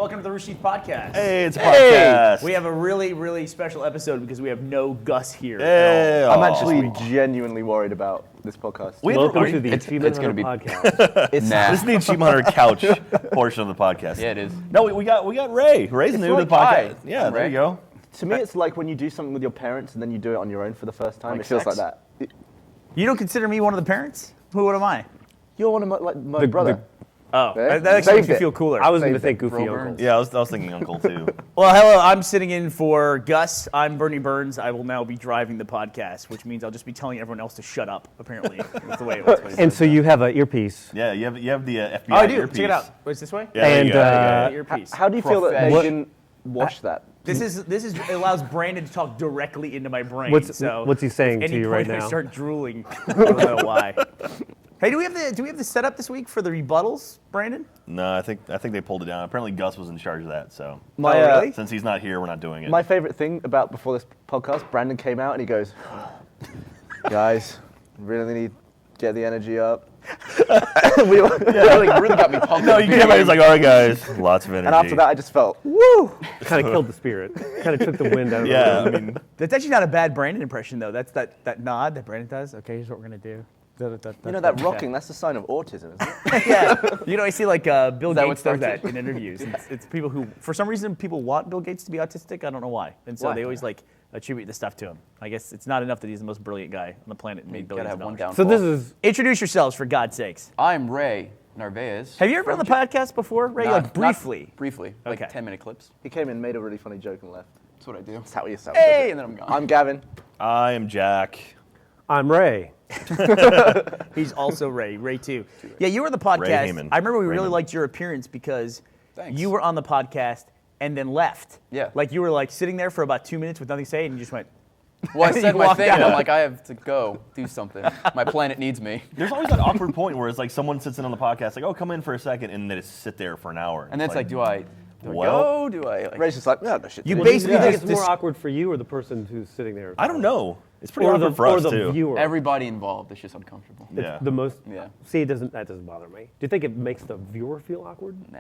Welcome to the Rooster Teeth podcast. Hey, it's a podcast. We have a really, really special episode because we have no Gus here. Hey, I'm actually genuinely worried about this podcast. Welcome to the Achievement Hunter podcast. This is the Achievement Hunter couch portion of the podcast. Yeah, it is. No, we got Ray. Ray's new to the podcast. Yeah, there you go. To me, it's like when you do something with your parents and then you do it on your own for the first time. It feels like that. You don't consider me one of the parents? What am I? You're one of my brother. That actually makes me feel cooler. I was going to think Goofy Uncle. Yeah, I was thinking Uncle too. Well, hello, I'm sitting in for Gus. I'm Burnie Burns. I will now be driving the podcast, which means I'll just be telling everyone else to shut up, apparently. That's the way it was. And so you have an earpiece. Yeah, you have the FBI Oh, I do. earpiece. Check it out. Wait, this way? Yeah, And, Earpiece. How do you feel that they didn't wash that? This is it allows Brandon to talk directly into my brain. What's he saying to you right Any point now? I start drooling. I don't know why. Hey, do we have the setup this week for the rebuttals, Brandon? No, I think they pulled it down. Apparently Gus was in charge of that, so Really? since he's not here, we're not doing it. My favorite thing about before this podcast, Brandon came out and he goes, guys, really need to get the energy up. really got me pumped. No, you came out, he's like, all right, guys, lots of energy. And after that, I just felt, woo! Kind of killed the spirit. Kind of took the wind out of Yeah, the I mean, That's actually not a bad Brandon impression, though. That's that nod that Brandon does. Okay, here's what we're going to do. You know, that rocking, that's a sign of autism, isn't it? Yeah. You know, I see like Bill that Gates what does starts that it? in interviews. It's people who, for some reason, people want Bill Gates to be autistic. I don't know why. And so Why? they always like attribute the stuff to him. I guess it's not enough that he's the most brilliant guy on the planet and made billions of dollars. So this is Introduce yourselves, for God's sakes. I'm Ray Narvaez. Have you ever been on the podcast before, Ray? Like briefly? Briefly, like Okay. 10-minute clips. He came in, made a really funny joke and left. That's what I do. That's how he sounds. Hey, and then I'm gone. I'm Gavin. I am Jack. I'm Ray. He's also Ray. Ray too. Yeah, you were on the podcast. Heyman. I remember we really Raymond. liked your appearance because Thanks. you were on the podcast and then left. Yeah. Like you were like sitting there for about 2 minutes with nothing to say and you just went, Well, I You said my walked thing. out. I'm like, I have to go do something. My planet needs me. There's always that awkward point where it's like someone sits in on the podcast, like, oh, come in for a second, and they just sit there for an hour. And then it's like, do I well, go? Do I? Like, Ray's just like, no shit. You to Do me." you basically think just it's more awkward for you or the person who's sitting there? I don't know. It's pretty Or awkward the, for us or the too. viewer. everybody involved is just uncomfortable. Yeah. The most. Yeah. See, that doesn't bother me. Do you think it makes the viewer feel awkward? Nah.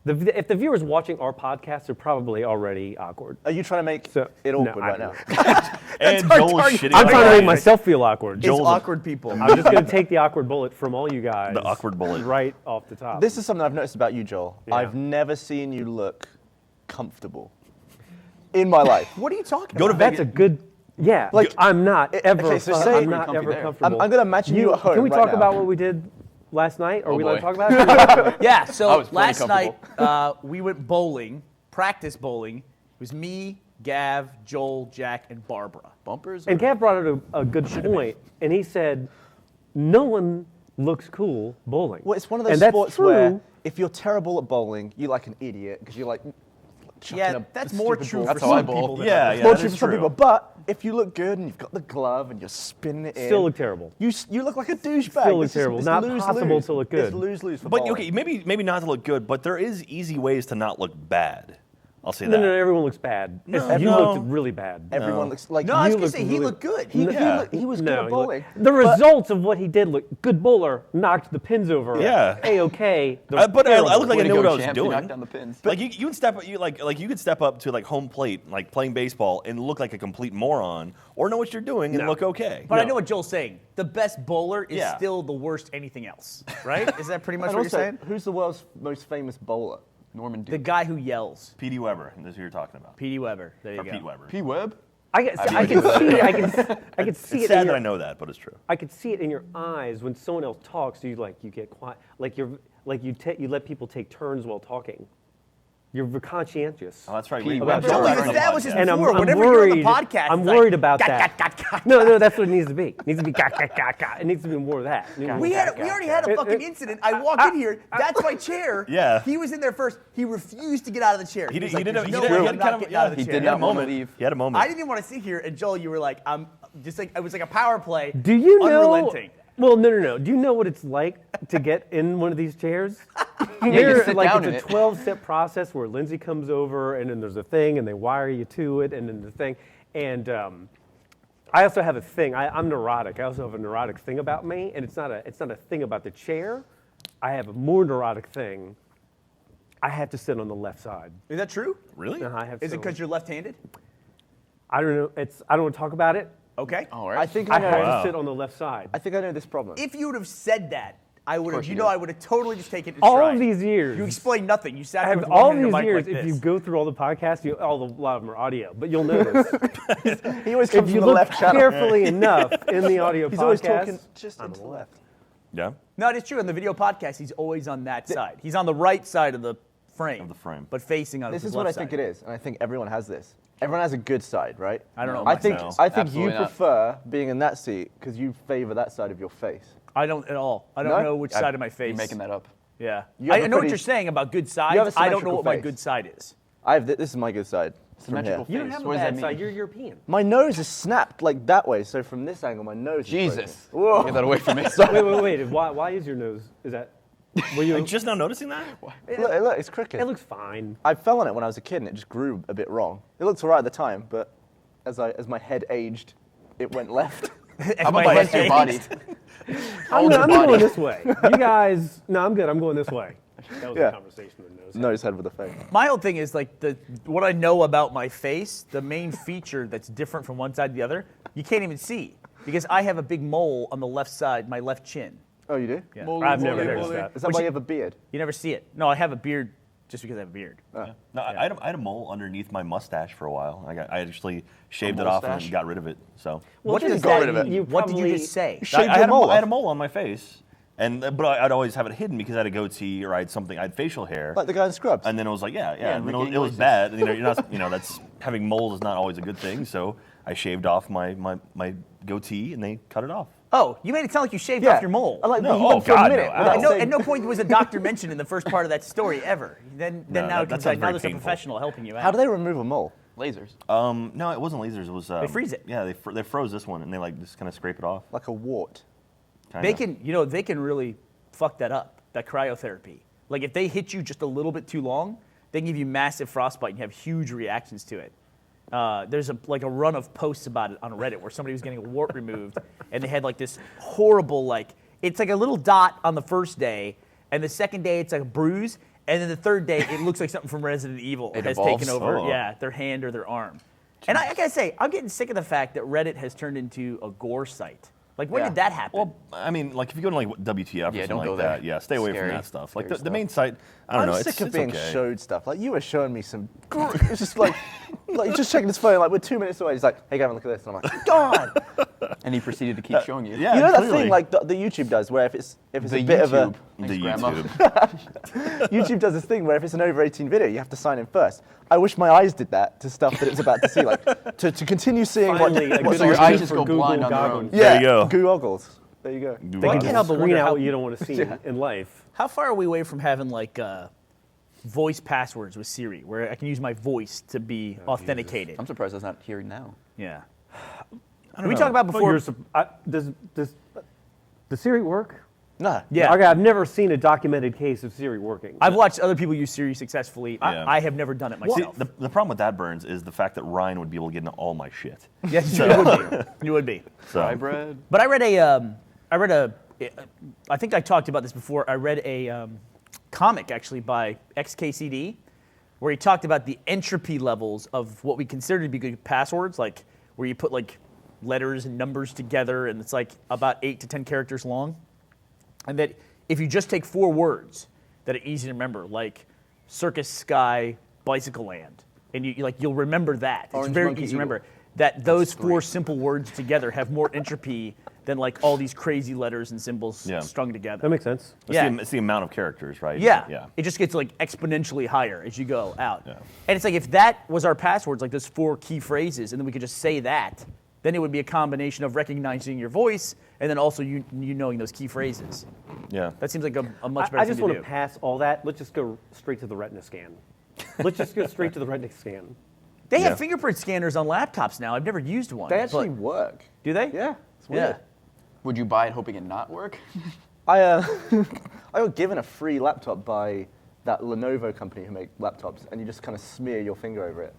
If the viewer's watching our podcast, they're probably already awkward. Are you trying to make So- it no, awkward right I'm now? not. And our Joel's target. shitting I'm on trying to Ryan. make myself feel awkward. it's Joel's awkward people. I'm just going to take the awkward bullet from all you guys. The awkward bullet. Right off the top. This is something I've noticed about you, Joel. Yeah. I've never seen you look comfortable in my life. What are you talking Go to about? That's a good. Yeah, Like, I'm not ever. okay, so say- I'm not Comfy ever there. comfortable. I'm going to imagine you at home Can we right talk now. about what we did last night? Are Oh, we allowed to boy. talk about it? Yeah, I so was pretty last night comfortable. we went bowling, practice bowling. It was me, Gav, Joel, Jack, and Barbara. Bumpers? And Gav brought up a good point, and he said, "No one looks cool bowling." Well, it's one of And those that's sports true. where if you're terrible at bowling, you're like an idiot because you're like chucking Yeah, a that's more stupid true ball. for That's how I some bowl. people. than Yeah, others. yeah, More that true is for some true. people, but if you look good and you've got the glove and you're spinning it in, Still look terrible. You look like a douchebag. Still look It's just- terrible. it's Not lose, possible lose. to look good. It's lose for But bowling. okay, maybe not to look good, but there is easy ways to not look bad. I'll say No, that. no, everyone looks bad. No. You No. looked really bad. Everyone looks like No, I was you going to look say he really- looked good. He was good at bowling. The results of what he did look good. Bowler knocked the pins over. Yeah. A-okay. But I look like Way I to knew go, what I was champ. You doing. knocked down the pins. Like you can step you could step up to like home plate, like playing baseball, and look like a complete moron, or know what you're doing and No. look okay. But I know what Joel's saying. The best bowler is Yeah. still the worst anything else, right? Is that pretty much And what also, you're saying? who's the world's most famous bowler? Norman The Duke. guy who yells. P.D. Weber, this is who you're talking about. P.D. Weber. There you Or go. Pete Weber. P. Webb? I can see. I can see It's it. sad in that your, I know that, but it's true. I could see it in your eyes when someone else talks. You get quiet. Like you let people take turns while talking. You're conscientious. Oh, that's right. Pete About Weber. Joel Joel, on you the established this podcast. And before. I'm Whenever worried. you're on the podcast, I'm it's worried like, about "Gah, that. gah, gah, gah." No, that's what it needs to be. It needs to be gah, gah, gah, gah. It needs to be more of that. We already had a fucking incident. I walk in here. That's my chair. Yeah. He was in there first. He refused to get out of the chair. He did. was like, He did. "There's He no did. way He I'm had not kind of. getting out of the He chair." did He had a not want to moment. leave. He had a moment. I didn't even want to sit here, and Joel, you were like, "I'm just like it was like a power play." Do you know? Unrelenting. Well, no. Do you know what it's like to get in one of these chairs? you sit like down it's in a it. 12-step process where Lindsay comes over, and then there's a thing, and they wire you to it, and then the thing. And I also have a thing. I'm neurotic. I also have a neurotic thing about me, and it's not a thing about the chair. I have a more neurotic thing. I have to sit on the left side. Is that true? Really? I have to Is it sit on- because you're left-handed? I don't know. I don't want to talk about it. Okay. All right. I think I I know. have Wow. to sit on the left side. I think I know this problem. If you would have said that, I would have. course You you know, did. I would have totally just taken it. in All stride. of these years. You explained nothing. You sat I there have with one all hand on these the mic years. like If this. you go through all the podcasts, a lot of them are audio, but you'll notice He always if comes you from the look left channel. carefully enough in the audio He's podcast. always talking just I'm into the left. Yeah. No, it's true. In the video podcast, he's always on that side. He's on the right side of the frame. Of the frame. But facing on This his is what I left think side. it is, and I think everyone has this. Everyone has a good side, right? I don't know. I think No. I think Absolutely you not. prefer being in that seat because you favor that side of your face. I don't at all. I don't No? know which side of my face. You're making that up. Yeah. You have I a know what pretty- you're saying about good You have a sides. I don't know symmetrical what my face. good side is. This is my good side. From here. Symmetrical You don't face. have a What does that bad mean? side. You're European. My nose is snapped like that way, so from this angle, my nose is Jesus. broken. Whoa. Get that away from me. Wait. Why is your nose? Is that? Were you? Like, just now noticing that? Look, it's crooked. It looks fine. I fell on it when I was a kid, and it just grew a bit wrong. It looked alright at the time, but as my head aged, it went left. How about the rest of your body? I'm Older going body. this way. You guys, no, I'm good. I'm going this way. That was Yeah. a conversation with nose. Nose head with a face. My whole thing is like what I know about my face, the main feature that's different from one side to the other, you can't even see. Because I have a big mole on the left side, my left chin. Oh, you do? Yeah. I've never noticed that. Is that why you have a beard? You never see it. No, I have a beard just because I have a beard. No, I had a mole underneath my mustache for a while. I actually shaved it off and mustache? then got rid of it. So What did does you got that rid of it? mean? What did you just say? Shaved I your had mole I had a off? mole on my face, but I'd always have it hidden because I had a goatee or I had facial hair. Like the guy in Scrubs. And then it was like, yeah. And then Ricky it was Iglesias. bad. And, you're not, that's having moles is not always a good thing. So I shaved off my goatee and they cut it off. Oh, you made it sound like you shaved yeah. off your mole. I like No, you went oh, for a God, minute no. without At saying- no point was a doctor mentioned in the first part of that story ever. Then No, now that it comes sounds like, now very there's a painful. professional helping you out. How do they remove a mole? Lasers. No, it wasn't lasers. It was They freeze it. Yeah, they froze this one and they like just kind of scrape it off. Like a wart. Kinda. They can really fuck that up, that cryotherapy. Like if they hit you just a little bit too long, they can give you massive frostbite and you have huge reactions to it. There's a run of posts about it on Reddit where somebody was getting a wart removed and they had like this horrible it's like a little dot on the first day and the second day it's like a bruise and then the third day it looks like something from Resident Evil It has evolves. taken over Oh. their hand or their arm. And I gotta say, I'm getting sick of the fact that Reddit has turned into a gore site. Like when Yeah. did that happen? Well, I mean, like if you go to like WTF or Yeah, something don't like go that, there. yeah, stay away Scary. from that stuff. Like Scary the main site, I don't I'm know. sick it's of being okay. showed stuff. Like you were showing me some. It's just like just checking his phone. Like we're 2 minutes away. He's like, "Hey, Gavin, look at this," and I'm like, "God." And he proceeded to keep showing you. Yeah, You know that clearly. thing like the YouTube does, where if it's The a bit of a YouTube. Thanks, The Grandma. YouTube. YouTube does this thing where if it's an over 18 video, you have to sign in first. I wish my eyes did that to stuff that it was about to see, like to continue seeing Finally, a what good So your argument eyes just for go Google blind on their goggles. own. yeah, There you go. goo goggles. There you go. Do They what? can't help but Screen wonder out how- what you don't want to see in life. How far are we away from having voice passwords with Siri, where I can use my voice to be authenticated? I'm surprised that's not here now. Yeah. I Did don't we know. talk about But before? does Siri work? No. Yeah. Okay, I've never seen a documented case of Siri working. I've watched other people use Siri successfully. Yeah. I have never done it See, myself. the problem with that, Burns, is the fact that Ryan would be able to get into all my shit. Yes, you would be. You would be. So, Dry bread. But I think I talked about this before. I read a comic actually by XKCD, where he talked about the entropy levels of what we consider to be good passwords, like where you put like letters and numbers together, and it's like about 8 to 10 characters long. And that if you just take 4 words that are easy to remember, like circus sky, bicycle land, and you'll remember that. It's Orange very monkey easy to remember. eagle. That those 4 simple words together have more entropy than like all these crazy letters and symbols Yeah. strung together. That makes sense. it's the amount of characters, right? Yeah. Yeah. It just gets like exponentially higher as you go out. Yeah. And it's like if that was our passwords, like those 4 key phrases, and then we could just say that, then it would be a combination of recognizing your voice and then also you knowing those key phrases. Yeah. That seems like a much better I just thing to want do. to pass all that. Let's just go straight to the retina scan. Let's just go straight to the retina scan. They Yeah. have fingerprint scanners on laptops now. I've never used one. They actually but- work. do they? Yeah. It's Yeah. weird. Would you buy it hoping it not work? I I got given a free laptop by that Lenovo company who make laptops, and you just kind of smear your finger over it.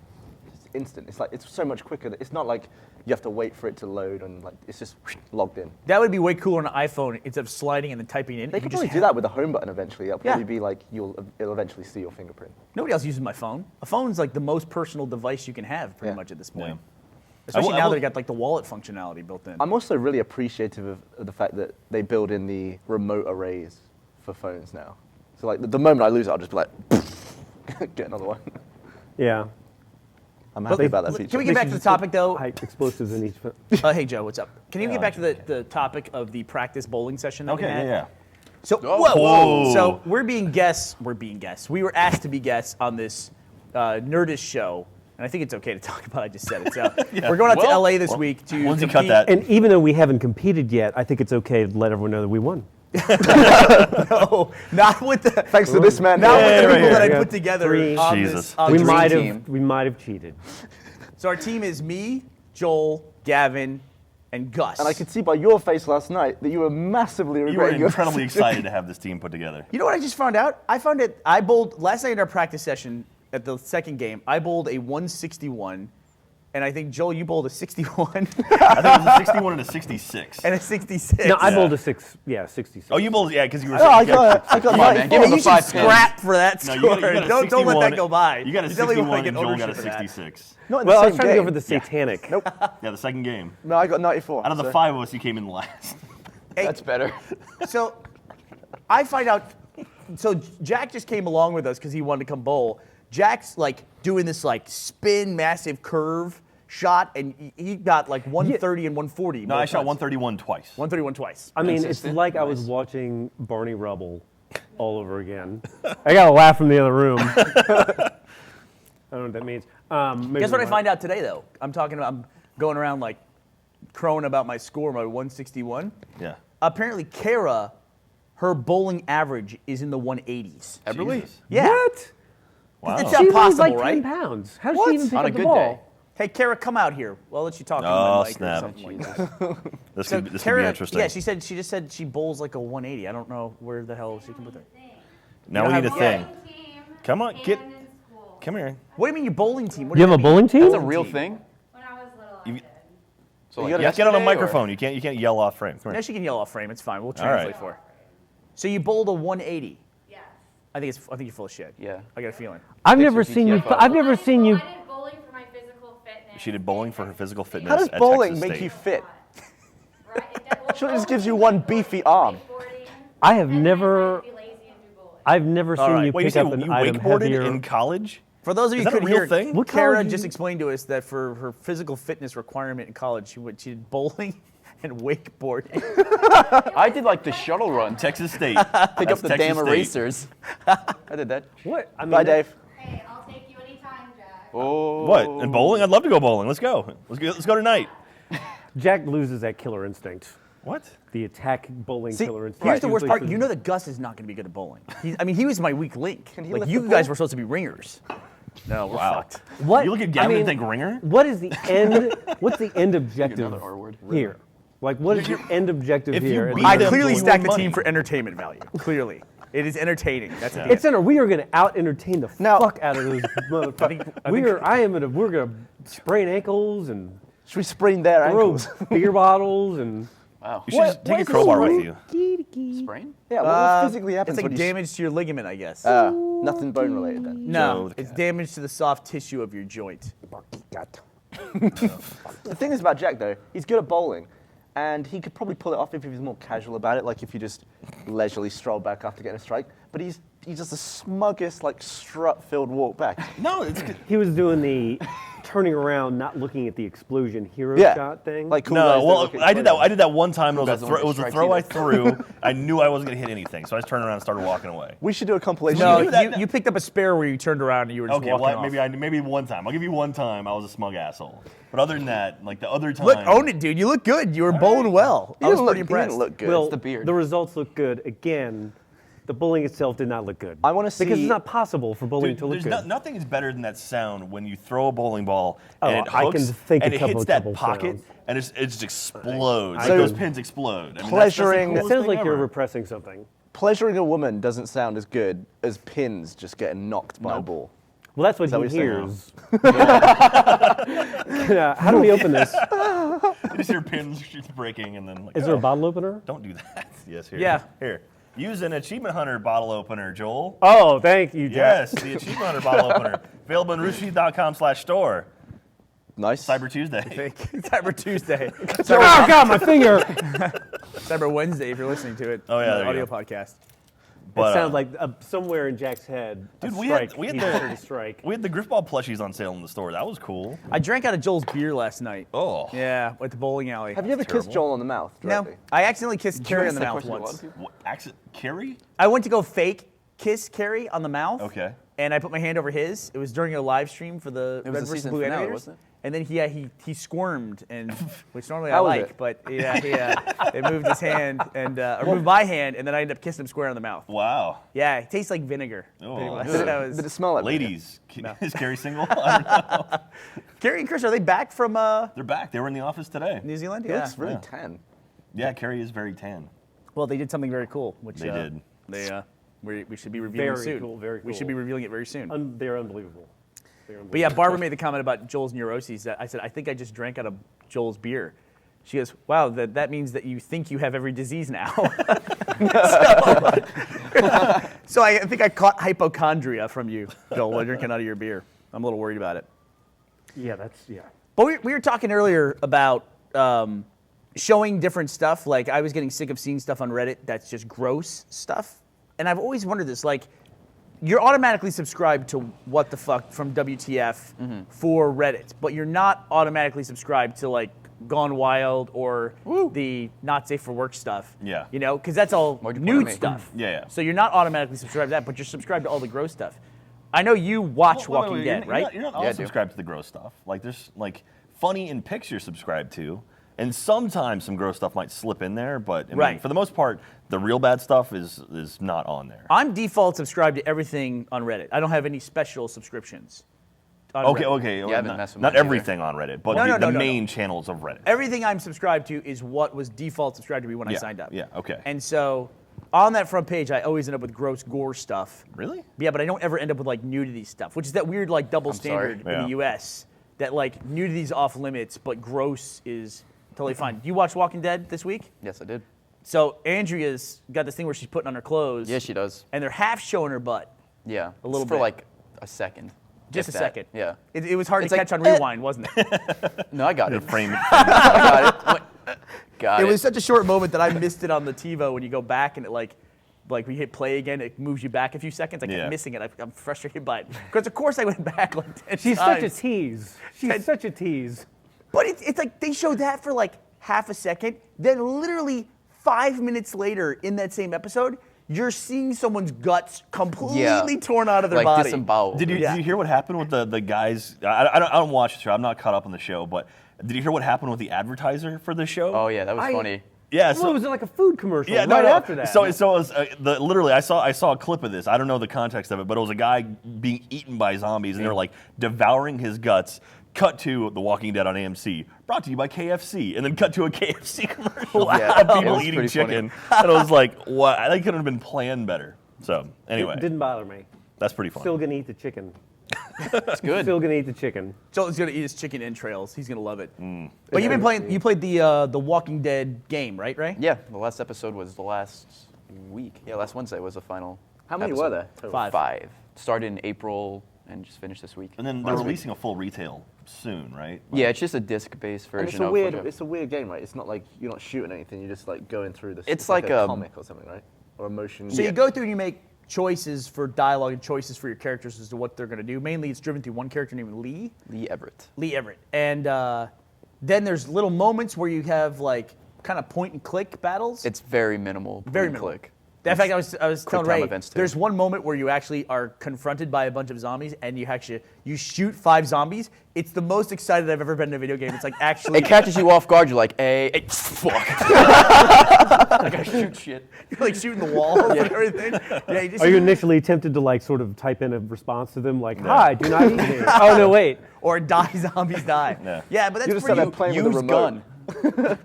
instant. It's like it's so much quicker. It's not like you have to wait for it to load and like it's just logged in. That would be way cooler on an iPhone instead of sliding and then typing in. They you could just probably do that with the home button eventually. That'll probably Yeah. be like it'll eventually see your fingerprint. Nobody else uses my phone. A phone's like the most personal device you can have, pretty Yeah. much at this point. Yeah. Especially I now will- they got like the wallet functionality built in. I'm also really appreciative of the fact that they build in the remote arrays for phones now. So like the moment I lose it, I'll just be like, get another one. Yeah. I'm happy about that Can feature. we get back to the topic though? High explosives in each. Hey Joe, what's up? Can you get back to the topic of the practice bowling session that we Okay, had? yeah. So Whoa. So we're being guests. We were asked to be guests on this Nerdist show, and I think it's okay to talk about. I just said it. So we're going out to LA this week to Lindsay cut compete. that. And even though we haven't competed yet, I think it's okay to let everyone know that we won. No, not with the Thanks to this man. not with the right people that here. I put together Three. on Jesus. this. On We this might team. have. We might have cheated. So our team is me, Joel, Gavin, and Gus. And I could see by your face last night that you were massively You were regretting your incredibly decision. excited to have this team put together. You know what I just found out? I bowled last night in our practice session at the second game. I bowled a 161, and I think Joel, you bowled a 61 I think it was a 61 and a 66. and a 66. No, I bowled a 66. Oh, you bowled, yeah, because you were. No, I got Come on, 94. man, give Yeah, him you the should 5 pins. scrap for that No, score. you got a Don't let that 61 go by. You got a definitely 61 wanna get and Joel got a ownership for that. 66. Not in the Well, I was same trying to go game. for the satanic. Nope. Yeah, the second game. No, I got 94. Out of the so- 5 of us, you came in last. That's better. So I find out. So Jack just came along with us because he wanted to come bowl. Jack's like doing this like spin massive curve shot, and he got like 130 and 140. No, both I shot times. 131 twice. 131 twice. I mean, it's Consistent. like I was Nice. watching Barney Rubble all over again. I got a laugh from the other room. I don't know what that means. Guess what I find out today though? I'm going around like crowing about my score, my 161. Yeah. Apparently, Kara, her bowling average is in the 180s. Eberly? Jesus. Yeah. What? Wow. It's She not weighs possible, like 10 right? pounds. How does What? she even pick On a up the good ball? day. Hey, Kara, come out here. Well, I'll let you talk Oh, on my mic snap. or something like that. This So could be Kara, interesting. yeah, she just said she bowls like a 180. I don't know where the hell she can put that. Now You we don't need a have- thing. Team Come on, get- and in school. Come here. What do you mean your bowling team? What You does have a that mean? bowling team? That's a real team. thing. When I was little, I You- did. So You like gotta Get on a yesterday, microphone. You can't yell off frame. Come No, here. she can yell off frame. It's fine. We'll All translate right. for her. So you bowled a 180. Yes. I think you're full of shit. Yeah. I got a feeling. I've Fix never your seen you. GTFO. I've never seen you. I did bowling for my physical fitness. She did bowling for her physical fitness. How does at bowling Texas make State. you fit? Right? Sure, it just gives you one beefy arm. I have never. Be lazy and do bowling. I've never All seen right. you Wait, you pick say up an you item wakeboarded heavier. in college? For those of you Is who that a couldn't real hear, thing? What Kara college just you- explained to us that for her physical fitness requirement in college, she did bowling and wakeboarding. I did like the shuttle run. Texas State. Pick up the damn erasers. I did that. What? I mean, Bye, Dave. Hey, I'll take you anytime, Jack. Oh. What? And bowling? I'd love to go bowling. Let's go. Let's go tonight. Jack loses that killer instinct. What? The attack bowling See, killer instinct. Here's the worst Usually part. for- You know that Gus is not going to be good at bowling. He was my weak link. Can he Like lift you the guys ball? were supposed to be ringers. No, we're Wow. fucked. What? You look at I Gavin mean, and think ringer? What is the end? What's the end objective Another R word. here? Like, what is your end objective If you here? beat I them, clearly you stacked won the team money. for entertainment value. Clearly, it is entertaining. That's Yeah. the It's in a. We are going to out entertain the Now- fuck out of those motherfuckers. We're going to sprain ankles and Should we sprain their throw ankles? beer bottles and. Wow. You should just take a crowbar with you. Sprain? Yeah, what physically happens It's like when you... damage to your ligament, I guess. Nothing bone related then. No, Joe the it's cat. damage to the soft tissue of your joint. The thing is about Jack, though, he's good at bowling, and he could probably pull it off if he was more casual about it, like if you just leisurely stroll back after getting a strike. But he's just the smuggest, like, strut-filled walk back. No, it's He was doing the turning around, not looking at the explosion hero Yeah. shot thing. Like, cool no. guys don't Well, look at I did that. photos. I did that one time. And it was guys a don't throw. It look was at a throw I strikes threw. I knew I wasn't gonna hit anything, so I just turned around and started walking away. We should do a compilation. No, do that- you picked up a spare where you turned around and you were just Okay, walking well, off. maybe one time. I'll give you one time. I was a smug asshole. But other than that, like the other time, Look, own it, dude. You look good. You were bowling well. I was pretty He impressed. didn't look good. well, the beard. the results look good. Again, the bowling itself did not look good. I wanna because see- it's not possible for bowling Dude, to look there's good. nothing is better than that sound when you throw a bowling ball Oh, and it I hooks can think and a it hits that couple pocket sounds. and it just explodes. I Like those could- pins explode. I mean, that's the Pleasuring- It coolest sounds thing like you're ever. repressing something. Pleasuring a woman doesn't sound as good as pins just getting knocked by a ball. Well, that's what that he what you're saying? hears. Yeah, how do we open this? You just hear pins breaking, and then like, Is there a bottle opener? don't do that. Yes, here. Yeah. Here. Use an Achievement Hunter bottle opener, Joel. Oh, thank you, Jack. Yes, the Achievement Hunter bottle opener. Available on roosterteeth.com/store. Nice. Cyber Tuesday. Cyber Tuesday. Oh, God, my finger. Cyber Wednesday if you're listening to it. Oh, yeah, on the there you audio go. podcast. But, It sounds like somewhere in Jack's head, Dude, a we strike. had He's the- sure to strike. we had the Griffball plushies on sale in the store. That was cool. I drank out of Joel's beer last night. Oh. Yeah, at the bowling alley. Have you ever kissed Joel on the mouth No, directly? I accidentally kissed Carrie on the That mouth question to a lot once. of people? What? Carrie? I went to go fake kiss Carrie on the mouth. Okay. And I put my hand over his. It was during a live stream for the It was Red the vs. season Blue finale, Animators. wasn't it? And then he squirmed, and which normally I How was like, it? but it moved his hand and or moved my hand, and then I ended up kissing him square on the mouth. Wow. Yeah, it tastes like vinegar. Oh. pretty much. Did it- That was- Did it smell like Ladies, is Carrie single? I don't know. Carrie and Chris, are they back from They're back. They were in the office today. New Zealand? He Yeah. looks really Yeah. tan. Yeah, Carrie is very tan. Well, they did something very cool, which They did. we should be revealing Very soon. cool, very We should cool. be revealing it very soon. They're unbelievable. But yeah, Barbara made the comment about Joel's neuroses. That I said, I think I just drank out of Joel's beer. She goes, wow, that means that you think you have every disease now. So I think I caught hypochondria from you, Joel, while drinking out of your beer. I'm a little worried about it. Yeah, But we were talking earlier about showing different stuff. Like, I was getting sick of seeing stuff on Reddit that's just gross stuff. And I've always wondered this, like, you're automatically subscribed to What the Fuck from WTF for Reddit, but you're not automatically subscribed to, like, Gone Wild or the Not Safe for Work stuff. Yeah. You know, because that's all Why'd you point at nude me? stuff. Yeah, yeah. So you're not automatically subscribed to that, but you're subscribed to all the gross stuff. I know you watch Well, Walking wait, Dead, right? You're not Yeah, all I do. subscribed to the gross stuff. Like, there's, like, funny and pics you're subscribed to. And sometimes some gross stuff might slip in there, but I mean, Right. for the most part, the real bad stuff is not on there. I'm default subscribed to everything on Reddit. I don't have any special subscriptions. on Okay, Reddit. okay. I haven't messed with not mine either. everything on Reddit, but No, the no. main channels of Reddit. Everything I'm subscribed to is what was default subscribed to me when I Yeah, signed up. yeah, okay. And so on that front page, I always end up with gross gore stuff. Really? Yeah, but I don't ever end up with like nudity stuff, which is that weird like double I'm sorry. standard in Yeah. the U.S. that like nudity's off limits, but gross is totally fine. You watch Walking Dead this week? Yes, I did. So Andrea's got this thing where she's putting on her clothes. Yeah, she does. And they're half showing her butt. Yeah. A little Just for bit. like a second. Just if a that. second. Yeah. It was hard It's to like, catch on rewind, wasn't it? No, I got The it. frame. I got it. Got It it. was such a short moment that I missed it on the TiVo when you go back and it like we hit play again, it moves you back a few seconds. I kept Yeah. missing it. I'm frustrated by it. Because of course I went back like 10 She's such a times. tease. She's such a tease. But it's like they showed that for like half a second. Then literally 5 minutes later in that same episode, you're seeing someone's guts completely torn out of their like body. disemboweled. Did you hear what happened with the guys? I don't watch the show. I'm not caught up on the show, but did you hear what happened with the advertiser for the show? Oh yeah, that was funny. yeah. Well, it was like a food commercial Yeah, right no. after that. So it was literally. I saw a clip of this. I don't know the context of it, but it was a guy being eaten by zombies, and they're like devouring his guts. Cut to The Walking Dead on AMC, brought to you by KFC, and then cut to a KFC commercial Yeah, of it people was eating pretty funny. chicken, and I was like, "What? That couldn't have been planned better." So anyway, It didn't bother me. that's pretty funny. Still gonna eat the chicken. It's good. Still gonna eat the chicken. Joel's gonna eat his chicken entrails. He's gonna love it. Mm. But you've been playing. You played the Walking Dead game, right? Ray? Yeah, the last episode was the last week. Yeah, last Wednesday was the final. How many episode. were there? total? Five. Started in April and just finished this week. And then they're Last week. releasing a full retail soon, right? Yeah, it's just a disc-based version And it's a of weird, like a- it's a weird game, right? It's not like you're not shooting anything. You're just like going through the. It's like a a- comic or something, right? Or a motion. So you go through and you make choices for dialogue and choices for your characters as to what they're gonna do. Mainly, it's driven through one character named Lee Lee Everett. And then there's little moments where you have like kind of point and click battles. It's very minimal. very point and minimal. click. In fact, I was telling time Ray, events, too. there's one moment where you actually are confronted by a bunch of zombies, and you shoot 5 zombies. It's the most excited I've ever been in a video game. It's like actually, It catches you off guard. You're like, hey, fuck. Like I shoot shit. you're like shooting the walls and everything. Yeah, you just, Are you initially tempted to like sort of type in a response to them like, "Hi, do not eat me"? Oh no, wait. or die zombies die. Yeah. Yeah, but that's You just where said you that playing with a Use remote. gun.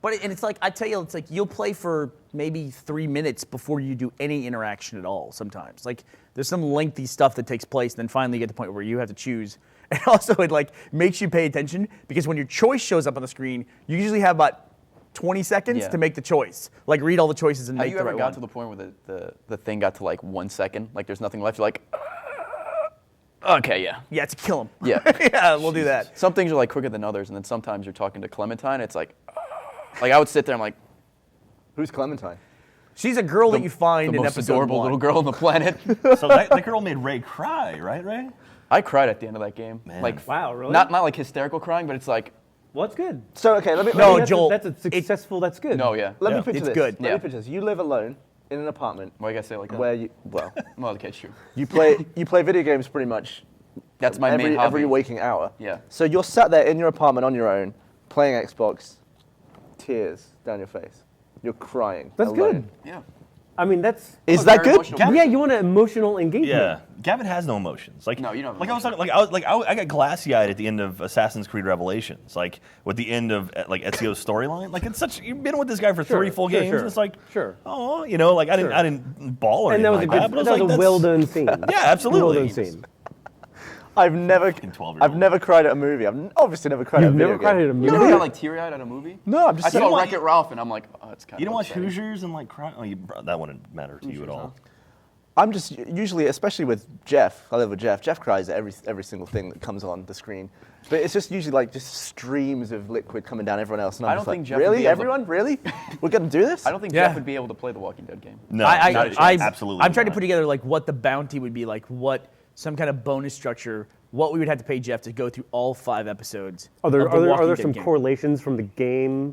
And it's like, I tell you, it's like you'll play for maybe 3 minutes before you do any interaction at all sometimes. Like, there's some lengthy stuff that takes place, and then finally you get to the point where you have to choose. And also, it like makes you pay attention, because when your choice shows up on the screen, you usually have about 20 seconds to make the choice. Like, read all the choices and Have make you the ever right got one. to the point where the thing got to like 1 second? Like there's nothing left. You're like, okay, yeah. Yeah, to kill him. Yeah. Yeah, we'll do that. Some things are like quicker than others, and then sometimes you're talking to Clementine. It's like I would sit there. I'm like, Who's Clementine? She's a girl that you find the in most episode adorable 1. little girl on the planet. So that girl made Ray cry, right, Ray? I cried at the end of that game. Man. Like, Wow, really? Not like hysterical crying, but it's like, Well, that's good. So okay, let me. No, let me, Joel, That's a successful. That's good. no, yeah. let Yeah. me picture It's this. good. Let Yeah. me picture this. You live alone in an apartment Why you gotta say it like that? where you well, Well, okay, true. you play video games pretty much That's my main hobby. every waking hour. Yeah. So you're sat there in your apartment on your own, playing Xbox, tears down your face. You're crying. That's alone. good. Yeah. I mean, that's. Is Very that good? emotional. Yeah, you want an emotional engagement. Yeah, Gavin has no emotions. Like, No, you don't have Like I was talking, I got glassy-eyed at the end of Assassin's Creed Revelations. Like with the end of like Ezio's storyline. Like it's such. You've been with this guy for Sure, 3 full sure, games. sure. And it's like, Sure. oh, you know, like I Sure. didn't bawl or And that was a anything good. like that. But That it was like, a well done scene. Yeah, absolutely. Well done scene. I've never 12-year-old. cried at a movie. I've obviously never cried at a You've video never cried game. at a You movie. never got like teary-eyed at a movie? No, I'm just I saying. saw Wreck-It Ralph, and I'm like, oh, it's kind of. You don't watch upsetting. Hoosiers and like cry? Oh, that wouldn't matter to you at all. I'm just usually, especially with Jeff. I live with Jeff. Jeff cries at every single thing that comes on the screen, but it's just usually like just streams of liquid coming down everyone else. And I'm I just don't like, think Jeff would really, be able to- everyone, really, we're gonna do this? I don't think Yeah. Jeff would be able to play the Walking Dead game. No, not a chance. Absolutely. I'm trying to not. put together like what the bounty would be, like what some kind of bonus structure, what we would have to pay Jeff to go through all 5 episodes. Are there of the are there, Walking are there Dead some game. correlations from the game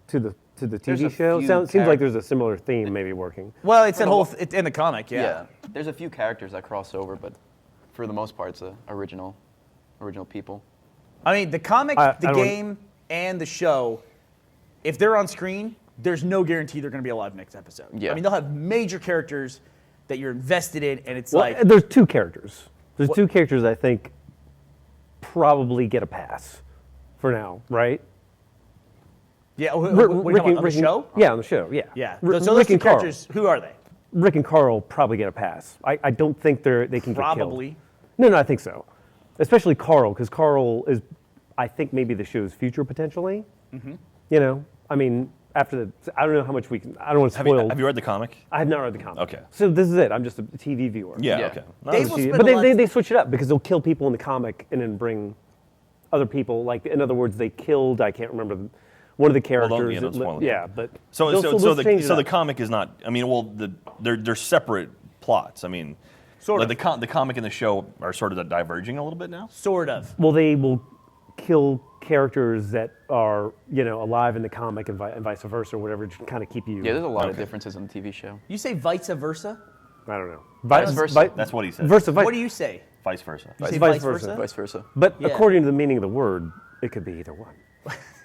to the There's TV a show? few Seems like characters- there's a similar theme maybe working. Well, it's that whole. It's in the comic, yeah. There's a few characters that cross over, but for the most part, it's original people. I mean, the comic, I the don't- game, and the show, if they're on screen, there's no guarantee they're going to be alive next episode. Yeah. I mean, they'll have major characters that you're invested in, and it's Well, like. there's 2 characters. There's 2 characters I think probably get a pass for now, right? Yeah, what are you talking about, on the show? Yeah, on the show. Yeah. Yeah. R- So those Rick two and Carl. characters, who are they? Rick and Carl probably get a pass. I don't think they can get killed. Probably. No, I think so. Especially Carl, because Carl is, I think, maybe the show's future potentially. Mm-hmm. You know, I mean, after I don't know how much we can. I don't want to spoil. Have you read the comic? I have not read the comic. Okay. So this is it. I'm just a TV viewer. Yeah. Yeah. Okay. Dave will See, spend but a lot they switch it up because they'll kill people in the comic and then bring other people. Like in other words, they killed. I can't remember one of the characters. don't spoil it. Yeah, but So they'll change it the up. comic is not. I mean, well, they're separate plots. I mean, Sort like of. the comic and the show are sort of diverging a little bit now. Sort of. Well, they will kill characters that are alive in the comic and vice versa, or whatever, to kind of keep you. Yeah, there's a lot of Okay. differences in the TV show. You say vice versa? I don't know. Vice versa. That's what he said. Versa. What do you say? Vice versa. You say Vice versa. Vice versa. But Yeah. according to the meaning of the word, it could be either one.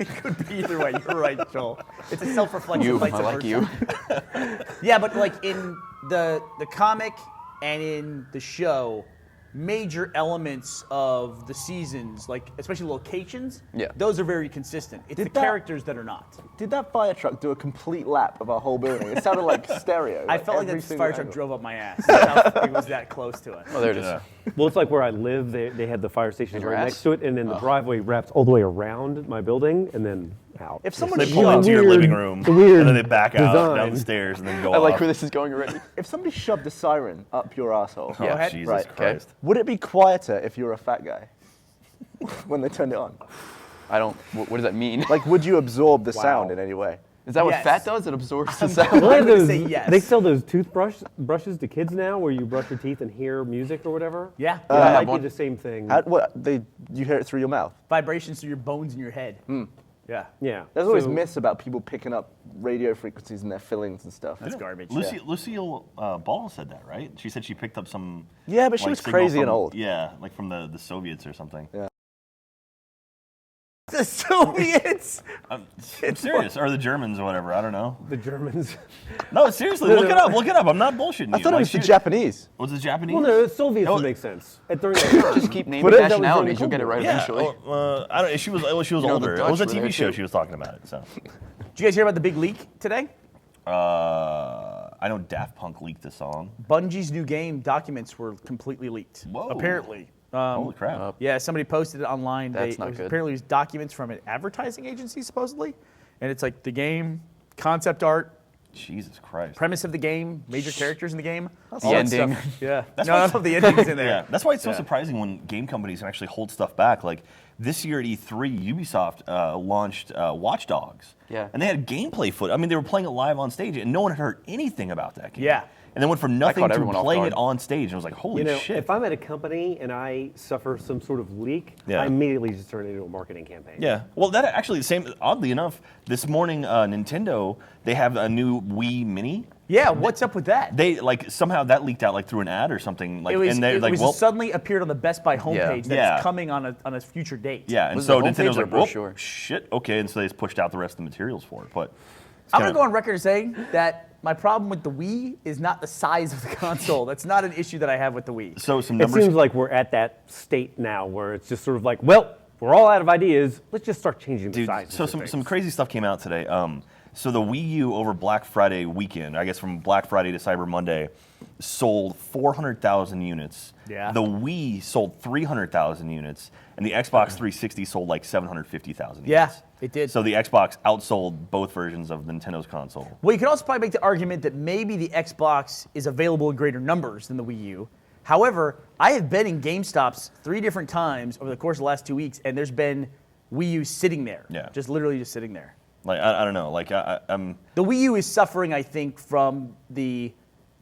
It could be either way. You're right, Joel. It's a self-reflection. You, vice I like versa. you. Yeah, but like in the comic and in the show, major elements of the seasons, like especially locations, Yeah. those are very consistent. It's the Did that- characters that are not. Did that fire truck do a complete lap of our whole building? It sounded like stereo. I felt like every that single fire truck angle. drove up my ass. That's how it was that close to it. Oh, there it is. Yeah. Well, it's like where I live. They had the fire station your right ass? next to it, and then the driveway wraps all the way around my building, and then out. If someone They shove, pull into your weird- living room, the weird and then they back out design. down the stairs, and then go I like off. where this is going already. if somebody shoved a siren up your asshole, Oh, Yeah. Jesus Right, okay. Christ. would it be quieter if you were a fat guy when they turned it on? I don't. What does that mean? Like, would you absorb the sound in any way? Is that what Yes. fat does? It absorbs the Well, sound. they, have I'm gonna those, say yes. they sell those brushes to kids now, where you brush your teeth and hear music or whatever. Yeah. It I have might one. be the same thing. You hear it through your mouth. Vibrations through your bones in your head. Yeah. Yeah. There's always So- myths about people picking up radio frequencies in their fillings and stuff. That's garbage. Lucille Ball said that, right? She said she picked up some. Yeah, but she like, was signal crazy and from- old. Yeah, like from the Soviets or something. Yeah. The Soviets. I'm serious, or the Germans or whatever. I don't know. The Germans. No, seriously, look it up. Look it up. I'm not bullshitting you. I thought it Like, was the she- Japanese. Was it Japanese? Well, no, the Soviets Oh. would make sense. During that time. Just keep naming But that was nationalities. during You'll get it right Yeah. eventually. I don't. She was know, the older. It was a Dutch were TV there show too. she was talking about it. So. Did you guys hear about the big leak today? I know Daft Punk leaked the song. Bungie's new game documents were completely leaked. Whoa. Apparently. Holy crap. Yeah, somebody posted it online. That's not good. Apparently, it was documents from an advertising agency, supposedly. And it's like the game, concept art, Jesus Christ. premise of the game, major characters in the game. The all that ending. stuff. Yeah. That's No, why I love the endings in there. Yeah, that's why it's so surprising when game companies can actually hold stuff back. Like this year at E3, Ubisoft launched Watch Dogs. Yeah. And they had gameplay footage. I mean, they were playing it live on stage, and no one had heard anything about that game. Yeah. And then went from nothing caught to everyone off playing guard. it on stage, and I was like, holy shit. If I'm at a company and I suffer some sort of leak, Yeah. I immediately just turn it into a marketing campaign. Yeah. Well, that actually, oddly enough, this morning, Nintendo, they have a new Wii Mini. Yeah, what's up with that? They, like, somehow that leaked out, like, through an ad or something. Like, It was, and they're it like, was well, suddenly appeared on the Best Buy homepage that's Yeah. coming on a future date. yeah. And Was so it a homepage Nintendo's or a like, well, brochure? shit, okay. And so they just pushed out the rest of the materials for it. But it's I'm going to kinda- go on record as saying that my problem with the Wii is not the size of the console. That's not an issue that I have with the Wii. So some It numbers. seems like we're at that state now where it's just sort of like, well, we're all out of ideas. Let's just start changing the Dude, size. so some crazy stuff came out today. So the Wii U over Black Friday weekend, I guess from Black Friday to Cyber Monday, sold 400,000 units. Yeah. The Wii sold 300,000 units, and the Xbox 360 sold like 750,000 units. Yeah, it did. So the Xbox outsold both versions of Nintendo's console. Well, you could also probably make the argument that maybe the Xbox is available in greater numbers than the Wii U. However, I have been in GameStops 3 different times over the course of the last 2 weeks, and there's been Wii U sitting there. Yeah. Just literally just sitting there. Like I don't know. Like I'm. The Wii U is suffering, I think, from the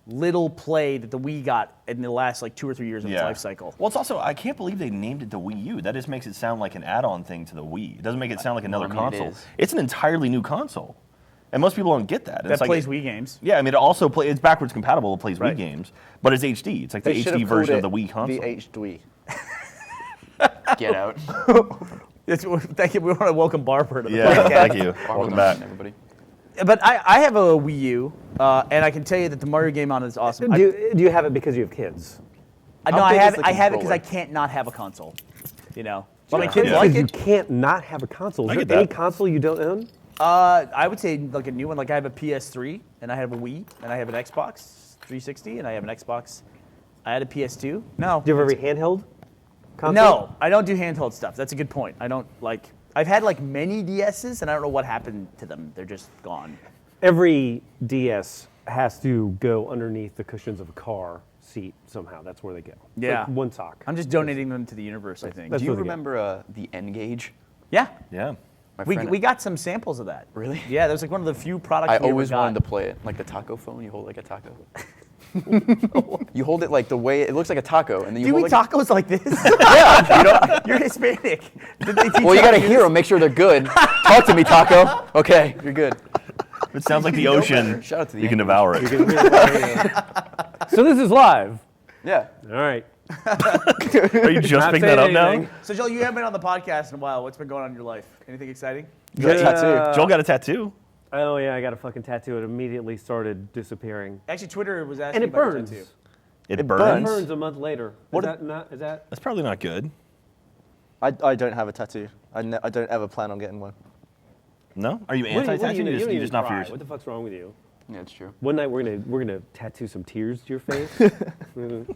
little play that the Wii got in the last like 2 or 3 years of its life cycle. Well, it's also I can't believe they named it the Wii U. That just makes it sound like an add-on thing to the Wii. It doesn't make it sound like another I mean, it console. is. It's an entirely new console, and most people don't get that. That It's like- plays Wii games. Yeah, I mean, it also it's backwards compatible. It plays Right. Wii games, but it's HD. It's like They the should HD have called version it of the Wii console. The HD. Get out. Thank you. We want to welcome Barbara to the Yeah, podcast. thank you. Barbara Welcome Lynn, back. everybody. But I have a Wii U, and I can tell you that the Mario game on it is awesome. Do you have it because you have kids? No, How I big have is the I have it because I controller? can't not have a console. You know, but my Yeah. kids Yeah. like Because you it. can't not have a console. I Is get there any that. console you don't own? I would say like a new one. Like I have a PS3, and I have a Wii, and I have an Xbox 360, and I have an Xbox. I had a PS2. No. Do you have every handheld console? No, I don't do handheld stuff. That's a good point. I don't like. I've had like many DSs, and I don't know what happened to them. They're just gone. Every DS has to go underneath the cushions of a car seat somehow. That's where they go. It's Yeah. like one sock. I'm just donating them to the universe. I think. That's Do you what they get. remember the N gauge? Yeah. Yeah. My We friend- got some samples of that. Really? Yeah, that was like one of the few products I we ever always got. wanted to play it, like the taco phone. You hold it like a taco. You hold it like the way it looks like a taco, and then you Do we hold eat like. tacos like this? Yeah, you're Hispanic. Did they teach Well, you gotta this? hear them, make sure they're good. Talk to me, taco. Okay, you're good. It sounds like the ocean. Shout out to the You can Yankees. devour it. So this is live. Yeah. All right. Are you just Not picking that up saying now? anything. So Joel, you haven't been on the podcast in a while. What's been going on in your life? Anything exciting? You got a tattoo. Joel got a tattoo. Oh yeah, I got a fucking tattoo. It immediately started disappearing, Actually, Twitter was asking and it about your burns. tattoo. It It burns. burns. It burns a month later. What Is that not? Is that? That's probably not good. I don't have a tattoo. I don't ever plan on getting one. No? Are you What do you- what do anti-tattoo? you know? You're You don't just even not for cry. yours. What the fuck's wrong with you? Yeah, it's true. One night we're gonna tattoo some tears to your face. It'd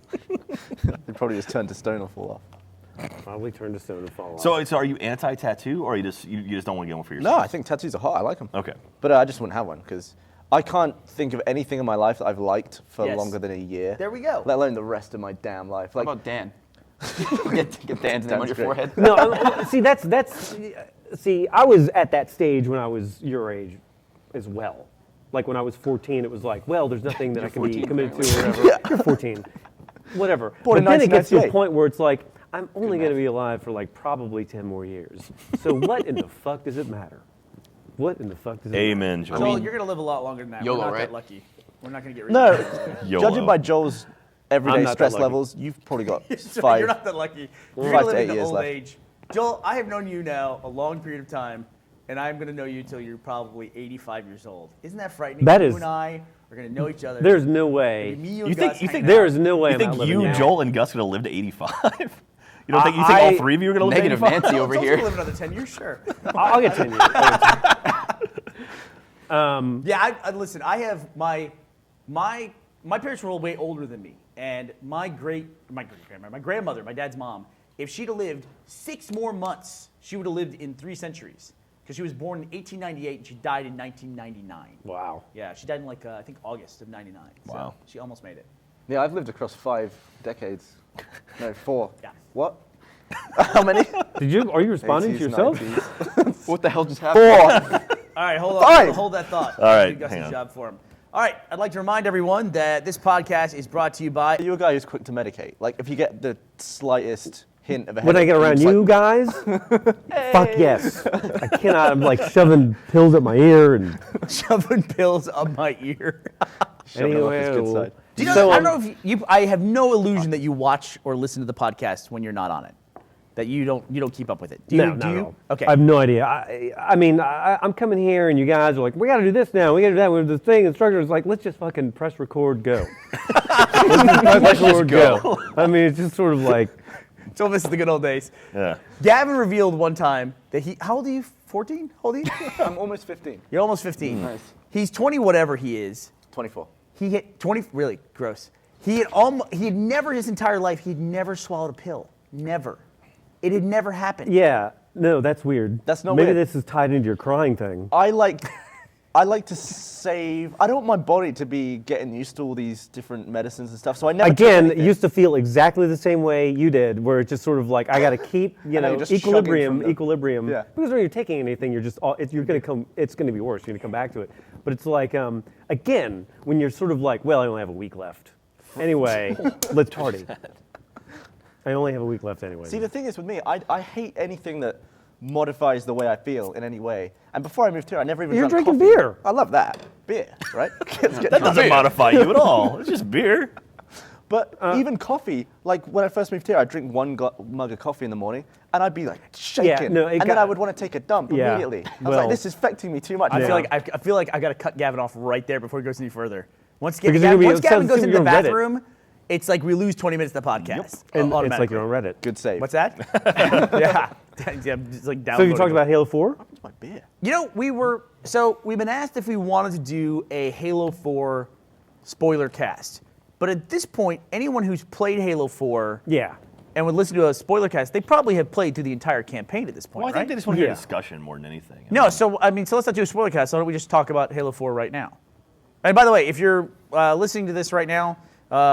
probably just turn to stone or fall off. Probably turn to stone and fall off. So are you anti-tattoo, or you just don't want to get one for yourself? No, I think tattoos are hot. I like them. Okay. But I just wouldn't have one because I can't think of anything in my life that I've liked for Yes. longer than a year. There we go. Let alone the rest of my damn life. How Like, about Dan? get Dan's name on your great. forehead. no, see see, I was at that stage when I was your age as well. Like when I was 14, it was like, well, there's nothing that I can be 14 committed to or apparently. whatever. You're 14, whatever. Born in But then it gets to a 1998. point where it's like, I'm only going to be alive for like probably 10 more years. So what in the fuck does it matter? What in the fuck does it matter? Amen, Joel. Joel, you're gonna live a lot longer than that. YOLO, We're not right? that lucky. We're not gonna get rid no, of it. YOLO. judging by Joel's I'm everyday not that stress lucky. levels, you've probably got So five. You're not that lucky. You're 5 gonna to live 8 into years old left. age. Joel, I have known you now a long period of time, and I'm gonna know you till you're probably 85 years old. Isn't that frightening? That you is- and I are gonna know each other. There's no way. Me, You and think- Gus you think hanging There out. is no way You I'm think not living you, now. Joel, and Gus could have lived to 85? You think all I- 3 of you are going to live Negative to 85? Nancy over Joel's here. gonna live another 10 years, sure. I'll get 10 years. Yeah, I listen. I have my parents were way older than me, and my grandmother, my dad's mom, if she'd have lived 6 more months, she would have lived in 3 centuries. Because she was born in 1898 and she died in 1999. Wow. Yeah, she died in like I think August of '99. Wow. So she almost made it. Yeah, I've lived across 5 decades. No, 4. Yeah. What? How many? Are you responding to 80s, yourself? 90s. What the hell just happened? 4. All right, hold on. 5. Hold that thought. All right, You got hang some on. job for him. All right, I'd like to remind everyone that this podcast is brought to you by. You're a guy who's quick to medicate. Like, if you get the slightest hint of a When I headache, get around you're you just guys, fuck yes. I cannot. I'm like shoving pills up my ear and shoving pills up my ear. shoving them up his good side. Do you know? So, I don't know if you. I have no illusion that you watch or listen to the podcast when you're not on it. That you don't keep up with it. Do you? no, do no, you? no. Okay. I have no idea. I mean, I'm coming here and you guys are like, we got to do this now. We got to do that. With the thing, instructor is like, let's just fucking press record, go. Let's record, go. I mean, it's just sort of like. So this is the good old days. Yeah. Gavin revealed one time that he. How old are you? 14? How old are you? I'm almost 15. You're almost 15. Nice. He's 20, whatever he is. 24. He hit 20. Really gross. He had never his entire life. He'd never swallowed a pill. Never. It had never happened. Yeah. No, that's weird. That's not Maybe weird. this is tied into your crying thing. I like to save. I don't want my body to be getting used to all these different medicines and stuff. So I never. took Again, it anything. used to feel exactly the same way you did, where it's just sort of like I got to keep, And now know, you're just chugging equilibrium. from the- Yeah. Because when you're taking anything, you're just you're gonna come. It's gonna be worse. You're gonna come back to it. But it's like again, when you're sort of like, well, I only have a week left. Anyway, let's party. I only have a week left anyway. See, the thing is with me, I hate anything that modifies the way I feel in any way. And before I moved here, I never even You're drank drinking coffee. beer. I love that. Beer, right? That doesn't modify you at all. It's just beer. But even coffee, like when I first moved here, I'd drink one mug of coffee in the morning, and I'd be like shaking. no, it and then got- I would want to take a dump Yeah, immediately. I was well- like, this is affecting me too much. I feel like I got to cut Gavin off right there before he goes any further. Once Because you're gonna be- Gavin sounds goes like into the you're on Reddit. bathroom, it's like we lose 20 minutes of the podcast. and it's automatically. like you're on Reddit. Good save. What's that? Yeah. Yeah, just like So you downloading talked it. about Halo 4? It's my beer. You know, we've been asked if we wanted to do a Halo 4 spoiler cast. But at this point, anyone who's played Halo 4 Yeah. and would listen to a spoiler cast, they probably have played through the entire campaign at this point, Well, I think right? they just want to hear Yeah. discussion more than anything. No, so let's not do a spoiler cast. Why don't we just talk about Halo 4 right now? And by the way, if you're listening to this right now,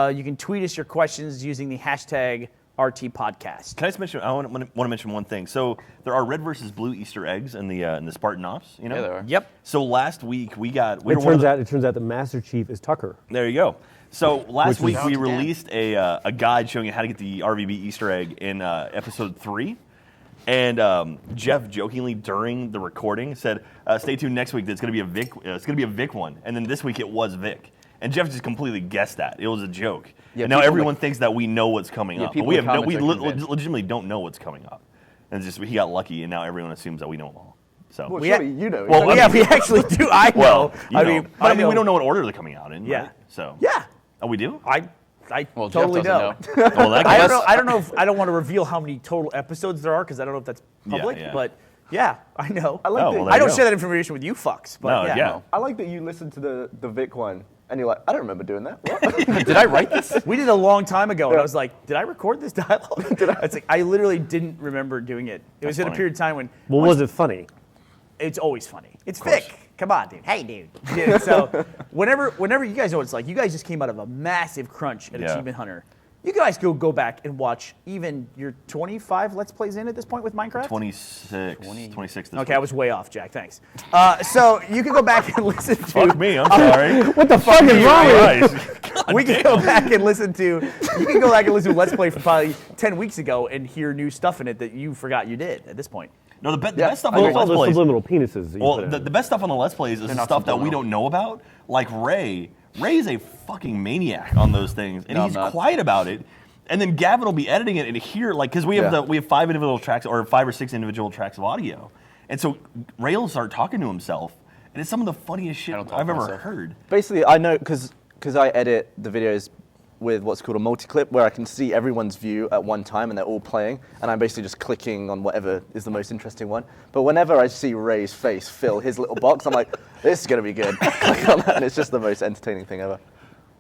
you can tweet us your questions using the hashtag RT Podcast. Can I just mention? I want to mention one thing. So there are red versus blue Easter eggs in the Spartan Ops. You know. Yeah, there are. Yep. So last week we It were one of turns out the Master Chief is Tucker. There you go. So last Which week is- we released a guide showing you how to get the RVB Easter egg in episode 3. And Jeff jokingly during the recording said, "Stay tuned next week. It's going to be a Vic. It's going to be a Vic one." And then this week it was Vic. And Jeff just completely guessed that it was a joke. Yeah, and now people everyone like- thinks that we know what's coming Yeah, up. But people we in have no, comments we are convinced. legitimately don't know what's coming up. And it's just he got lucky, and now everyone assumes that we know them all. So Well, We surely ha- you know. Well, Yeah, we actually do. I know. well, you I know. mean, But I mean, we don't know what order they're coming out in. Yeah. Right? So Yeah. Oh, we do. I Well, Jeff totally doesn't know. know. Well, that I guess- don't know if I don't want to reveal how many total episodes there are because I don't know if that's public. yeah. But yeah, I know. I like Oh, that. well, there I you don't go. share that information with you fucks. But No, yeah. yeah. I like that you listened to the Vic one, and you're like, I don't remember doing that. What? Did I write this? We did a long time ago, and Yeah. I was like, "Did I record this dialogue?" It's like I literally didn't remember doing it. It was in a funny. period of time when Well, was it funny? it's always funny. It's Vic. Come on, dude. Hey, dude. Yeah, so whenever you guys know what it's like, you guys just came out of a massive crunch at Yeah. Achievement Hunter. You guys go back and watch even your 25 Let's Plays in at this point with Minecraft. 26 this Okay, I week. was way off, Jack. Thanks. So you can go back and listen to. Fuck me, I'm sorry. What the fuck is wrong with you? Guys. We can go back and listen to. You can go back and listen to Let's Play from probably 10 weeks ago and hear new stuff in it that you forgot you did at this point. No, the Yeah. best stuff I on Well, the it's all Let's the Plays. subliminal penises that you Well, put in. the best stuff on the Let's Plays is the not stuff that we subliminal. don't know about. Like Ray. Ray is a fucking maniac on those things, and No, he's I'm not. quiet about it. And then Gavin will be editing it and hear because we have Yeah. we have 5 individual tracks or 5 or 6 individual tracks of audio, and so Ray will start talking to himself, and it's some of the funniest shit I don't talk I've to ever myself. heard. Basically, I know because I edit the videos with what's called a multi-clip, where I can see everyone's view at one time and they're all playing, and I'm basically just clicking on whatever is the most interesting one. But whenever I see Ray's face fill his little box, I'm like, this is going to be good. Click on that, and it's just the most entertaining thing ever.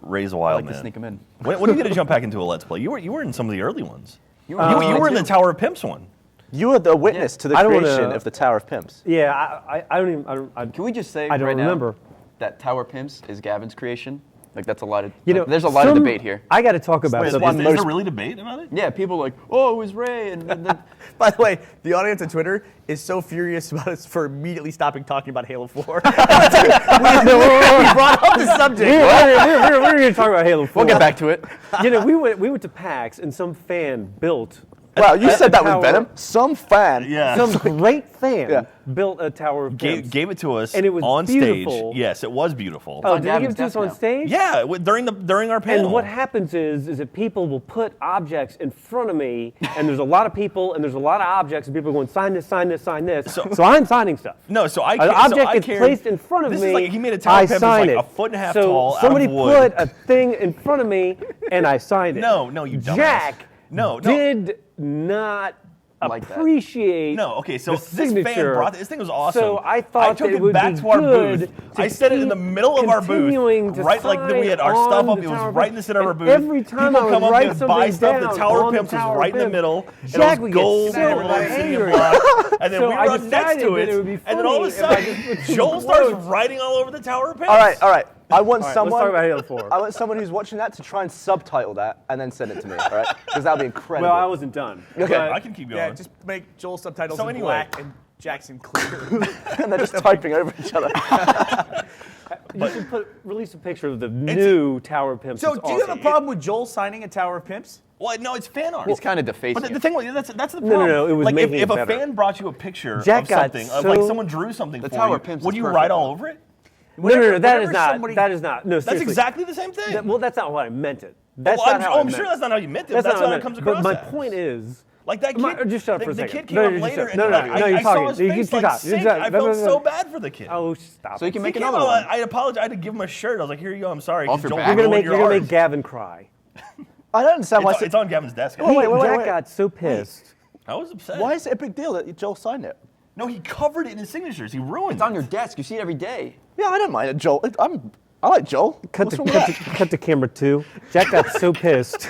Ray's a I wild like man. to sneak them in. When are you going to jump back into a Let's Play? You were in some of the early ones. You were in the Tower of Pimps one. You were the witness to the I don't wanna- creation of the Tower of Pimps. Yeah, I don't even. Can we just say I don't right remember. now that Tower Pimps is Gavin's creation? Like that's a lot of. You know, there's a lot of some- debate here. I got to talk about Wait, is, something. is there really debate about it? Yeah, people are like, oh, it was Ray, and then By the way, the audience on Twitter is so furious about us for immediately stopping talking about Halo 4. we brought up the subject. We're going to talk about Halo 4. we'll get back to it. You know, we went to PAX and some fan built. Wow, you said that with Tower- Venom? Some fan. Yeah. Some great fan Yeah. built a Tower of Pimps. Gave it to us And it was on beautiful. stage. Yes, it was beautiful. Oh, on did they give Gavin's it to us desk on now. stage? Yeah, during our panel. And what happens is that people will put objects in front of me, and there's a lot of people, and there's a lot of objects, and people are going, sign this, sign this, sign this. So I'm signing stuff. No, so I An so object I gets carried- placed in front of this me. Is like, he made a Tower I of Pimps sign like it. a foot and a half so tall somebody out of wood. put a thing in front of me, and I signed it. No, you dumbass. Jack No. did not Like that. appreciate. No, okay, so the this fan signature. brought this thing was awesome. So I thought took that it it would back be to our good booth. to I set it in keep the middle of our continuing booth, to right like then we had our sign stuff on up. the It was Tower of right in the Pimps. center of our And booth. every time People I would come up write to buy something stuff. The down Tower on of the Pimps was Tower of right in the Pimps, middle. Jack it would was get gold. so and everybody was sitting in angry. block. And then So we I were up next decided to that it. it would be And then all of a funny if I sudden, just put Joel some starts quotes. writing all over the Tower of Pimps. All right. I want Let's someone. talk about Halo 4. I want someone who's watching that to try and subtitle that and then send it to me. All right? Because that would be incredible. Well, I wasn't done. Okay. But- I can keep going. Yeah, just make Joel's subtitles So in anyway. black and Jackson clear. and they're just typing over each other. You should release a picture of the new Tower of Pimps. So, It's do you have awesome. a problem with Joel signing a Tower of Pimps? Well, no, it's fan art. It's kind of defacing. But the it. thing was, that's the No, problem. no, it was like making if it a better. fan brought you a picture Jack of got something, of like so- someone drew something The for Tower you, of Pimps would is you perfect, write all though. over it? No, that Whenever is not. somebody- That is not. No, That's seriously. exactly the same thing. Well, that's not what I meant it. That's Well, not how I I'm meant sure it. that's not how you meant it. That's But that's not how how it I comes meant across. But my as. point is. Like that kid, Just shut up for a the second. kid came No, up just later shut- and no, like, no, you're I saw talking. his You face can like stop. sink. You're I stop. felt No, no, so no. bad for the kid. Oh, stop. So you can He make came another out, one. I apologized. I had to give him a shirt. I was like, "Here you go. I'm sorry." Off 'cause your Joel back. You're ruined gonna your make art. Gavin cry. I don't understand why. It's on Gavin's desk. wait, wait, Jack wait. got so pissed. I was upset. Why is it a big deal that Joel signed it? No, he covered it in his signatures. He ruined It's on it. your desk. You see it every day. Yeah, I don't mind it, Joel. I like Joel. Cut What's to, wrong with cut, that? to, cut to camera 2. Jack got so pissed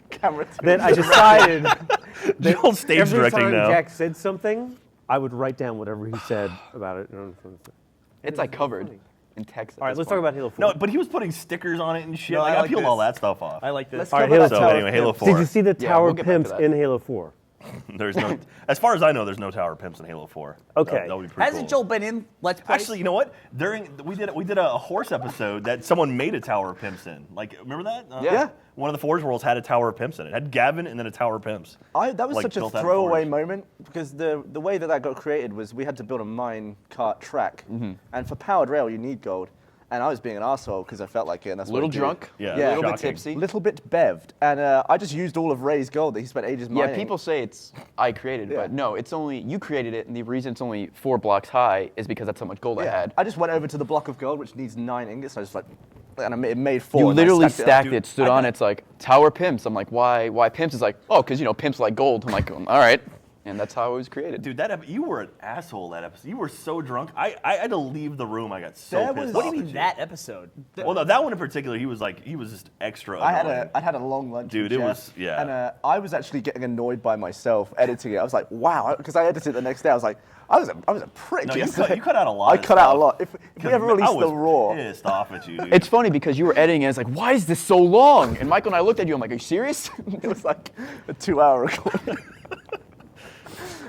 Camera two. that I decided that Joel's stage every directing time now. Jack said something, I would write down whatever he said about it. It's like covered in text. All right, let's talk about Halo 4. No, but he was putting stickers on it and shit. No, like, I I like peeled this. all that stuff off. I like this. Let's All right, talk about Halo So Tower anyway, of Halo Pimps. 4. Did you see the Yeah, Tower we'll of get back to Pimps that. in Halo 4? There's no, as far as I know, there's no Tower of Pimps in Halo 4. Okay. That would be pretty Hasn't cool. Joel been in Let's Play? Actually, you know what? We did a horse episode that someone made a Tower of Pimps in. Like, remember that? Yeah. One of the Forge Worlds had a Tower of Pimps in it. It had Gavin and then a Tower of Pimps. That was like, such a built out of throwaway Forge. moment because the way that got created was we had to build a mine cart track, and for powered rail you need gold. And I was being an arsehole because I felt like it. And that's Little what I do. drunk, Yeah, a little bit shocking. tipsy. Little bit bevved, and I just used all of Ray's gold that he spent ages mining. Yeah, people say it's I created it, Yeah. but no, it's only you created it, and the reason it's only 4 blocks high is because that's how much gold I had. I just went over to the block of gold, which needs 9 ingots. And I just and it made 4. You and I literally stacked stacked up. it, stood on it. It's like Tower Pimps. I'm like, why Pimps? Is like, oh, because Pimps like gold. I'm like, all right, and that's how it was created. Dude, you were an asshole that episode. You were so drunk. I had to leave the room. I got so That pissed was- What do off you at mean that episode? Well, no, that one in particular, he was just extra I annoying. had a long lunch. Dude, with it Jeff, was- yeah. And I was actually getting annoyed by myself editing it. I was like, wow, because I edited it the next day. I was like, I was a prick. No, you yesterday. cut out a lot I of cut out a stuff. lot. If we ever I released was the raw, pissed off at you, dude. It's funny because you were editing, and it's like, why is this so long? And Michael and I looked at you. I'm like, are you serious? it was like a 2-hour recording.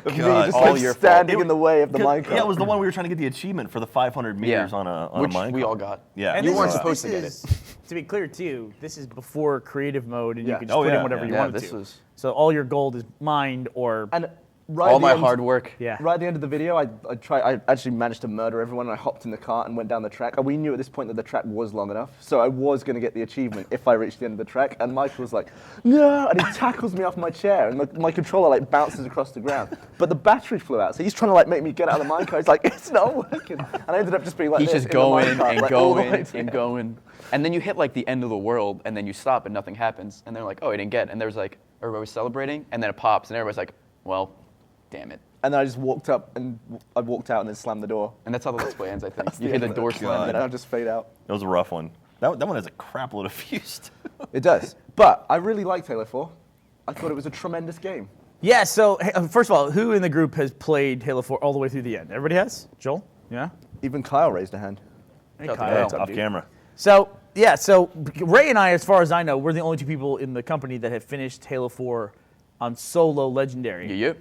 Of me God. just All like your fault. standing in the way of the minecart. Yeah, it was the one we were trying to get the achievement for the 500 meters on a which minecart. we all got. Yeah. And You this weren't is- supposed to this get is- To be clear, too, this is before creative mode, and you Yeah. can just Oh, put yeah, in whatever yeah. you Yeah, wanted this to. was- So all your gold is mined or And right All at the my end- hard work. Yeah. Right at the end of the video, I actually managed to murder everyone. And I hopped in the cart and went down the track. And we knew at this point that the track was long enough, so I was going to get the achievement if I reached the end of the track. And Michael was like, "No!" And he tackles me off my chair, and my controller like bounces across the ground. But the battery flew out, so he's trying to like make me get out of the minecart. He's like, "It's not working," and I ended up just being like, He's this just in the going minecart, and like, all the way going to and the going. And then you hit like the end of the world, and then you stop and nothing happens. And they're like, oh, it didn't get. And there's like, everybody was celebrating, and then it pops, and everybody's like, well, damn it. And then I just walked up and I walked out and then slammed the door. And that's how the let's play ends, I think. That's You the hear the end of door it. slam. And then I'll just fade out. That was a rough one. That one has a crap load of fuse. It does. But I really liked Halo 4. I thought it was a tremendous game. Yeah, so first of all, who in the group has played Halo 4 all the way through the end? Everybody has? Joel? Yeah? Even Kyle raised a hand. Hey, Shout out to Kyle. Kyle. Off camera. So, yeah, so Ray and I, as far as I know, we're the only two people in the company that have finished Halo 4 on solo legendary. Yeah.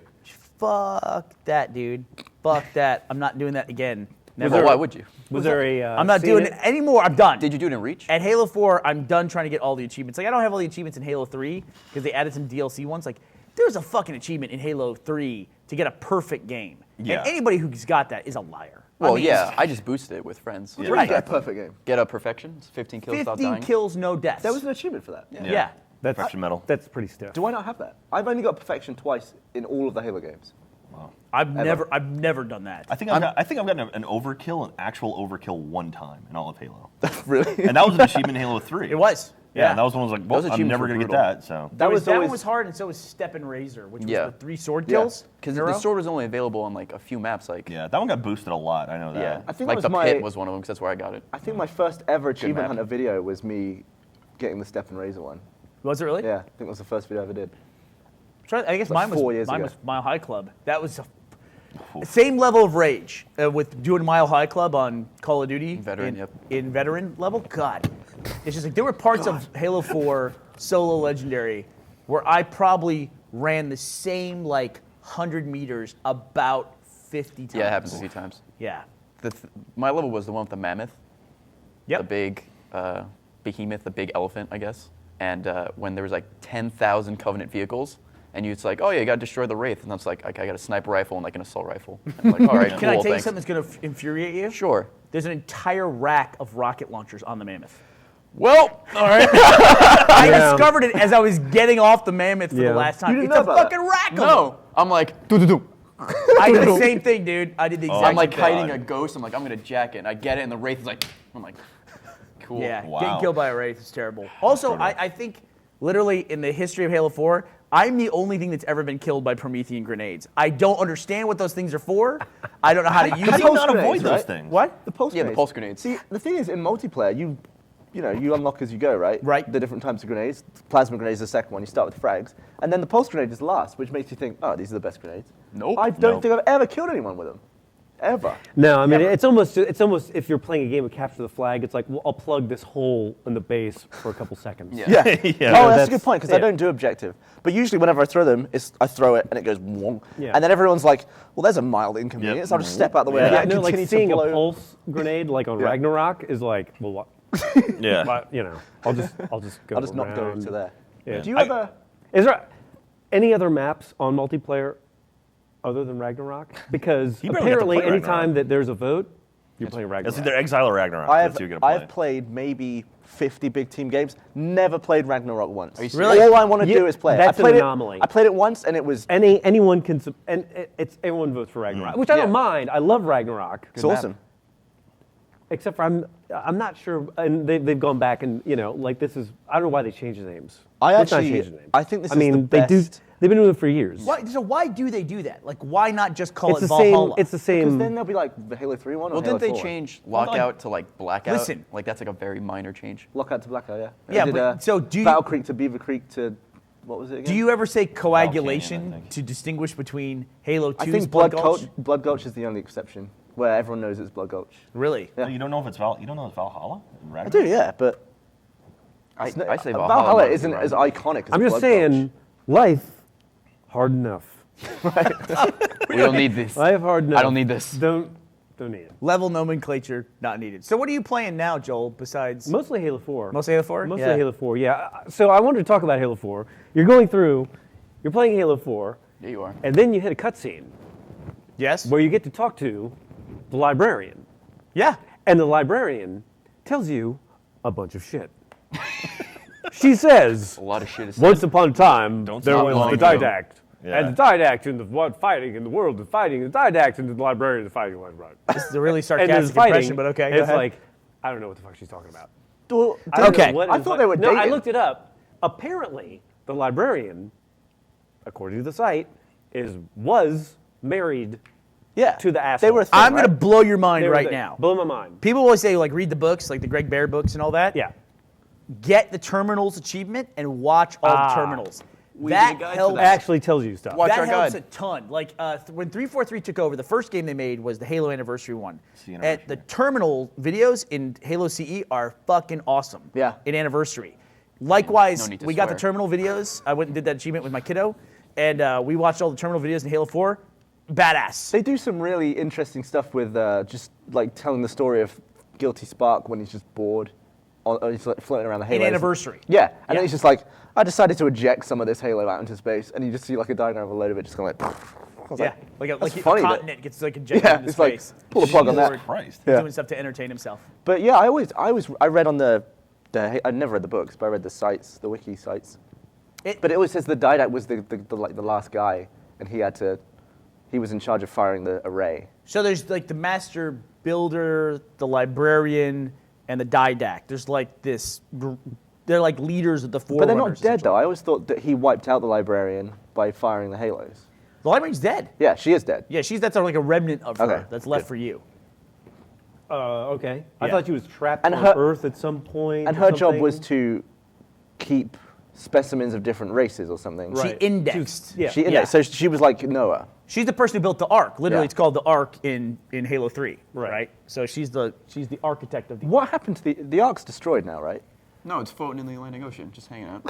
Fuck that, dude. Fuck that. I'm not doing that again. Never. Well, why would you? Was there a? I'm not doing it anymore. I'm done. Did you do it in Reach? At Halo 4, I'm done trying to get all the achievements. Like, I don't have all the achievements in Halo 3 because they added some DLC ones. Like, there's a fucking achievement in Halo 3 to get a perfect game. Yeah. And anybody who's got that is a liar. Well, I mean, yeah, I just boosted it with friends. Yeah. Right. Yeah, perfect game. Get a perfection, it's 15 kills without 15 dying. kills, no deaths. There was an achievement for that. Yeah. That's Perfection medal. That's pretty stiff. Do I not have that? I've only got perfection twice in all of the Halo games. I've never done that. I think I've gotten an overkill, an actual overkill one time in all of Halo. Really? And that was an achievement in Halo 3. It was. Yeah, and that was one I was like, well, Those I'm achievements never were going to get brutal. that, so. That was one always- was hard, and so was Step and Razor, which Yeah. was the 3 sword Yeah. kills. Because in a the row. sword was only available on like a few maps, like Yeah, that one got boosted a lot, I know that. yeah. I think like that was the my- pit was one of them because that's where I got it. I think my first ever achievement map. hunter video was me getting the Step and Razor one. Was it really? Yeah, I think that was the first video I ever did. I guess Like mine 4 years was ago. Mile High Club. That was same level of rage with doing Mile High Club on Call of Duty. Veteran, yep. In veteran level, God, it's just like there were parts of Halo 4 solo legendary where I probably ran the same like 100 meters about 50 times. Yeah, it happens a few times. Yeah. My level was the one with the mammoth, Yep. the big behemoth, the big elephant, I guess. And when there was like 10,000 Covenant vehicles, and it's like, oh yeah, you got to destroy the Wraith, and I was like, I got a sniper rifle and like an assault rifle. And I'm like, all right, cool, Can I tell you thanks. something that's going to infuriate you? Sure. There's an entire rack of rocket launchers on the Mammoth. Well, all right. I Yeah. discovered it as I was getting off the Mammoth for Yeah. the last time. You didn't It's know a about fucking rack of them. No, I'm like, do. I did the same thing, dude. I did the exact I'm like same kiting God. a ghost. I'm like, I'm gonna jack it, and I get it, and the Wraith is like, I'm like, cool. thing. Yeah, Wow. getting killed by a Wraith is terrible. Also, I think literally in the history of Halo 4, I'm the only thing that's ever been killed by Promethean grenades. I don't understand what those things are for. I don't know how to use How do them. you not avoid grenades, those right? things? What? The pulse Yeah, the grenades. pulse grenades. See, the thing is, in multiplayer, you unlock as you go, right? Right. The different types of grenades. Plasma grenades is the second one. You start with frags, and then the pulse grenade is last, which makes you think, oh, these are the best grenades. Nope. I don't Nope. think I've ever killed anyone with them, ever. No, I mean it's almost if you're playing a game of capture the flag, it's like, well, I'll plug this hole in the base for a couple seconds. Yeah. Yeah. Yeah. Oh, that's that's a good point because I it. don't do objective. But usually, whenever I throw them, I throw it and it goes wong. Yeah. And then everyone's like, "Well, there's a mild inconvenience. I'll just step out the way Yeah, and no, continue like seeing to a blow." pulse grenade like on Yeah. Ragnarok is like, well, what? Yeah. But, I'll just go. I'll just not go around. to there. Yeah. Do you I- ever? Is there any other maps on multiplayer other than Ragnarok? Because You barely have to apparently, play anytime Ragnarok. that there's a vote, you're playing It's Ragnarok. either Exile or Ragnarok. I That's have. who you're gonna play. I've played maybe 50 big team games. Never played Ragnarok once. Are you Really? All I want to Yeah, do is play it. that's I played an anomaly. I played it once and it was. Anyone can, and it's everyone votes for Ragnarok, which I don't Yeah. mind. I love Ragnarok. It's awesome. Except for I'm not sure, and they've gone back and like this is I don't know why they changed the names. I Let's not actually- change the names. I think this I is mean the they do. best. They've been doing it for years. So why do they do that? Like, why not just call It's it the Valhalla? same. It's the Because same. then there'll be like the Halo 3 one or Well, Halo didn't they 4 one. change Hold on. lockout to like blackout? Listen. Like that's like a very minor change. Lockout to Blackout, yeah. Yeah, They did, but so do you- Battle Creek to Beaver Creek to what was it again? Do you ever say Canyon, coagulation I think. to distinguish between Halo 2's I think Blood Gulch? Blood Gulch is the only exception where everyone knows it's Blood Gulch. Really? Yeah. You don't know if it's You don't know it's Valhalla? I Ragnarok? do, yeah, but I say Valhalla Valhalla isn't more as than iconic as I'm Blood just saying, Gulch. life hard enough. We don't need this. Life hard enough. I don't need this. Don't need it. Level nomenclature not needed. So what are you playing now, Joel, besides Mostly Halo 4. mostly Halo 4? Mostly Halo 4, yeah. So I wanted to talk about Halo 4. You're going through, you're playing Halo 4, Yeah, you are. and then you hit a cutscene Yes. where you get to talk to the librarian, Yeah. and the librarian tells you a bunch of shit. She says, A lot of shit is once upon a time, Don't there stop was long the ago. didact. Yeah. And the didact in the what fighting in the world is fighting, the didact and the librarian is fighting. Right. This is a really And there's sarcastic fighting, impression, but okay. and Go it's ahead. like, I don't know what the fuck she's talking about. Well, I don't Okay. know what I is thought what- they were No, I dating. looked it up. Apparently, the librarian, according to the site, was married yeah. to the asshole. They were a thing, I'm going to right? blow your mind They were right the- now. Blow my mind. People always say, like, read the books, like the Greg Bear books and all that. Yeah. Get the Terminals achievement and watch all the Terminals. We That did a guide for helps. that. Actually tells you stuff. Watch that our helps guide. a ton. Like when 343 took over, the first game they made was the Halo Anniversary one. the And Anniversary. the Terminal videos in Halo CE are fucking awesome. Yeah. In Anniversary. Likewise, No need to we got the swear. Terminal videos. I went and did that achievement with my kiddo, and we watched all the Terminal videos in Halo 4. Badass. They do some really interesting stuff with just like telling the story of Guilty Spark when he's just bored. He's like floating around the Halo. Anniversary. Yeah, and Yeah. then he's just like, I decided to eject some of this Halo out into space, and you just see like a diagram of a load of it just kind of like. I was Yeah, like a that's funny that- continent gets like injected Yeah, into it's like space. pull the plug on that. Jesus Christ. Yeah. Doing stuff to entertain himself. But yeah, I read on I never read the books, but I read the sites, the wiki sites. But it always says the Didact was the last guy, and he was in charge of firing the array. So there's like the Master Builder, the Librarian, and the Didact. There's like this. They're like leaders of the Forerunners. But they're not dead essentially. though. I always thought that he wiped out the librarian by firing the halos. The Librarian's dead. Yeah, she is dead. Yeah, that's like a remnant of her Okay, that's left good. for you. Okay. I Yeah. thought she was trapped And on her- Earth at some point. And or her job something. was to keep specimens of different races or something. She Right. indexed. Yeah. She indexed, so she was like Noah. She's the person who built the Ark. Literally, Yeah. it's called the Ark in Halo 3. Right. So she's the architect of the. What happened to the Ark's destroyed now, right? No, it's floating in the Atlantic Ocean, just hanging out.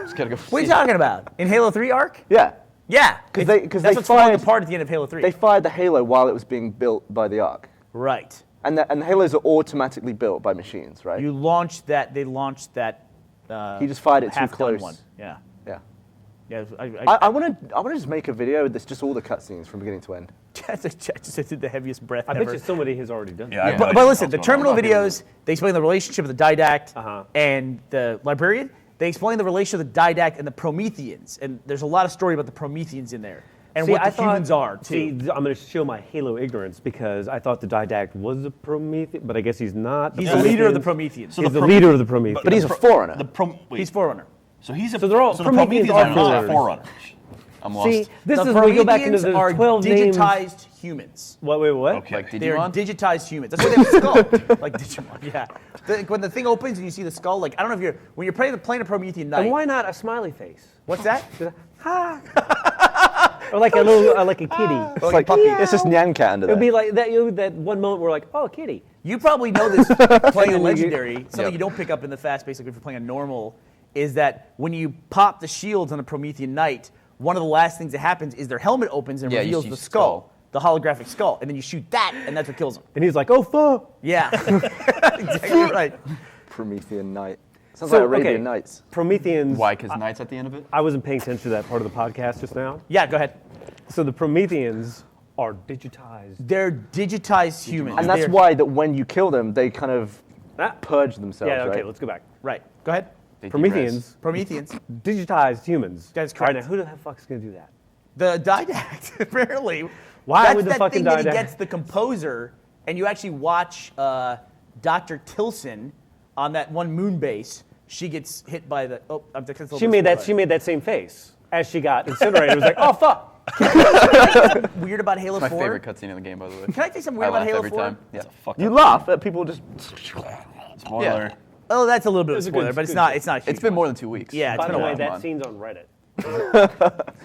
Just gotta go. What are you talking about? In Halo 3 Ark? Yeah. Yeah, 'Cause that's they what's falling fired- apart at the end of Halo 3. They fired the Halo while it was being built by the Ark. Right. And the Halos are automatically built by machines, right? You launched that. They launched that. He just fired it too half-done close. One. Yeah. Yeah. Yeah. I want to just make a video that's just all the cutscenes from beginning to end. I just did the heaviest breath I ever. bet you somebody has already done Yeah, that. I But, know but it. listen, the What's going terminal on. videos, they explain the relationship of the Didact Uh-huh. and the Librarian. They explain the relation of the Didact and the Prometheans. And there's a lot of story about the Prometheans in there. And See, what I the thought- humans are, too. See, I'm going to show my Halo ignorance because I thought the Didact was a Promethean, but I guess he's not. He's the leader of the Prometheans. He's the leader of the Prometheans. But he's a forerunner. Wait, He's Forerunner. so he's a. So they're all- the Prometheans Prometheans are are not forerunners. forerunners. I'm lost. See, this the is when we go back into Prometheans the are 12 names. digitized humans. What? Wait, what? Okay. Like They're Digimon? digitized humans. That's why they have a skull. Like Digimon, yeah. When the thing opens and you see the skull, like, I don't know if when you're playing a Promethean Knight. And why not a smiley face? What's that? Or like a little, like a kitty. It's like it's just Nyan Cat under It would be there. like that. That one moment where like, oh, a kitty. You probably know this playing a you- legendary. Something Yep. you don't pick up in the fast, basically, if you're playing a normal, is that when you pop the shields on a Promethean Knight, one of the last things that happens is their helmet opens and Yeah, you reveals see the skull. skull, the holographic skull, and then you shoot that, and that's what kills him. And he's like, oh, fuck. Yeah, exactly right. Promethean Night. Sounds So, like Arabian okay. Nights. Prometheans. Why? Because Knight's at the end of it? I wasn't paying attention to that part of the podcast just now. Yeah, go ahead. So the Prometheans are digitized. They're digitized humans. And that's They're- why that when you kill them, they kind of Ah. purge themselves, Yeah, okay, right? let's go back. Right. Go ahead. They Prometheans, Prometheans. digitized humans. That's All right, correct. now who the fuck's going to do that? The Didact, apparently. Why That's would the that fucking thing that he Didact- gets the composer, and you actually watch Dr. Tilson on that one moon base. She gets hit by the. Oh, I'm just a little She bit made that. slow. She made that same face as she got incinerated. It was like, oh fuck. Weird about Halo My 4. favorite cutscene in the game, by the way. Can I tell you something I weird about laugh Halo every 4? time. Yeah. Fuck You up. laugh at people just. Spoiler. Oh, that's a little bit of a It's a good- spoiler, it's but it's good not. It's not. A huge It's been one. more than 2 weeks. Yeah, it's By been the a way, while. that Come on. scene's on Reddit.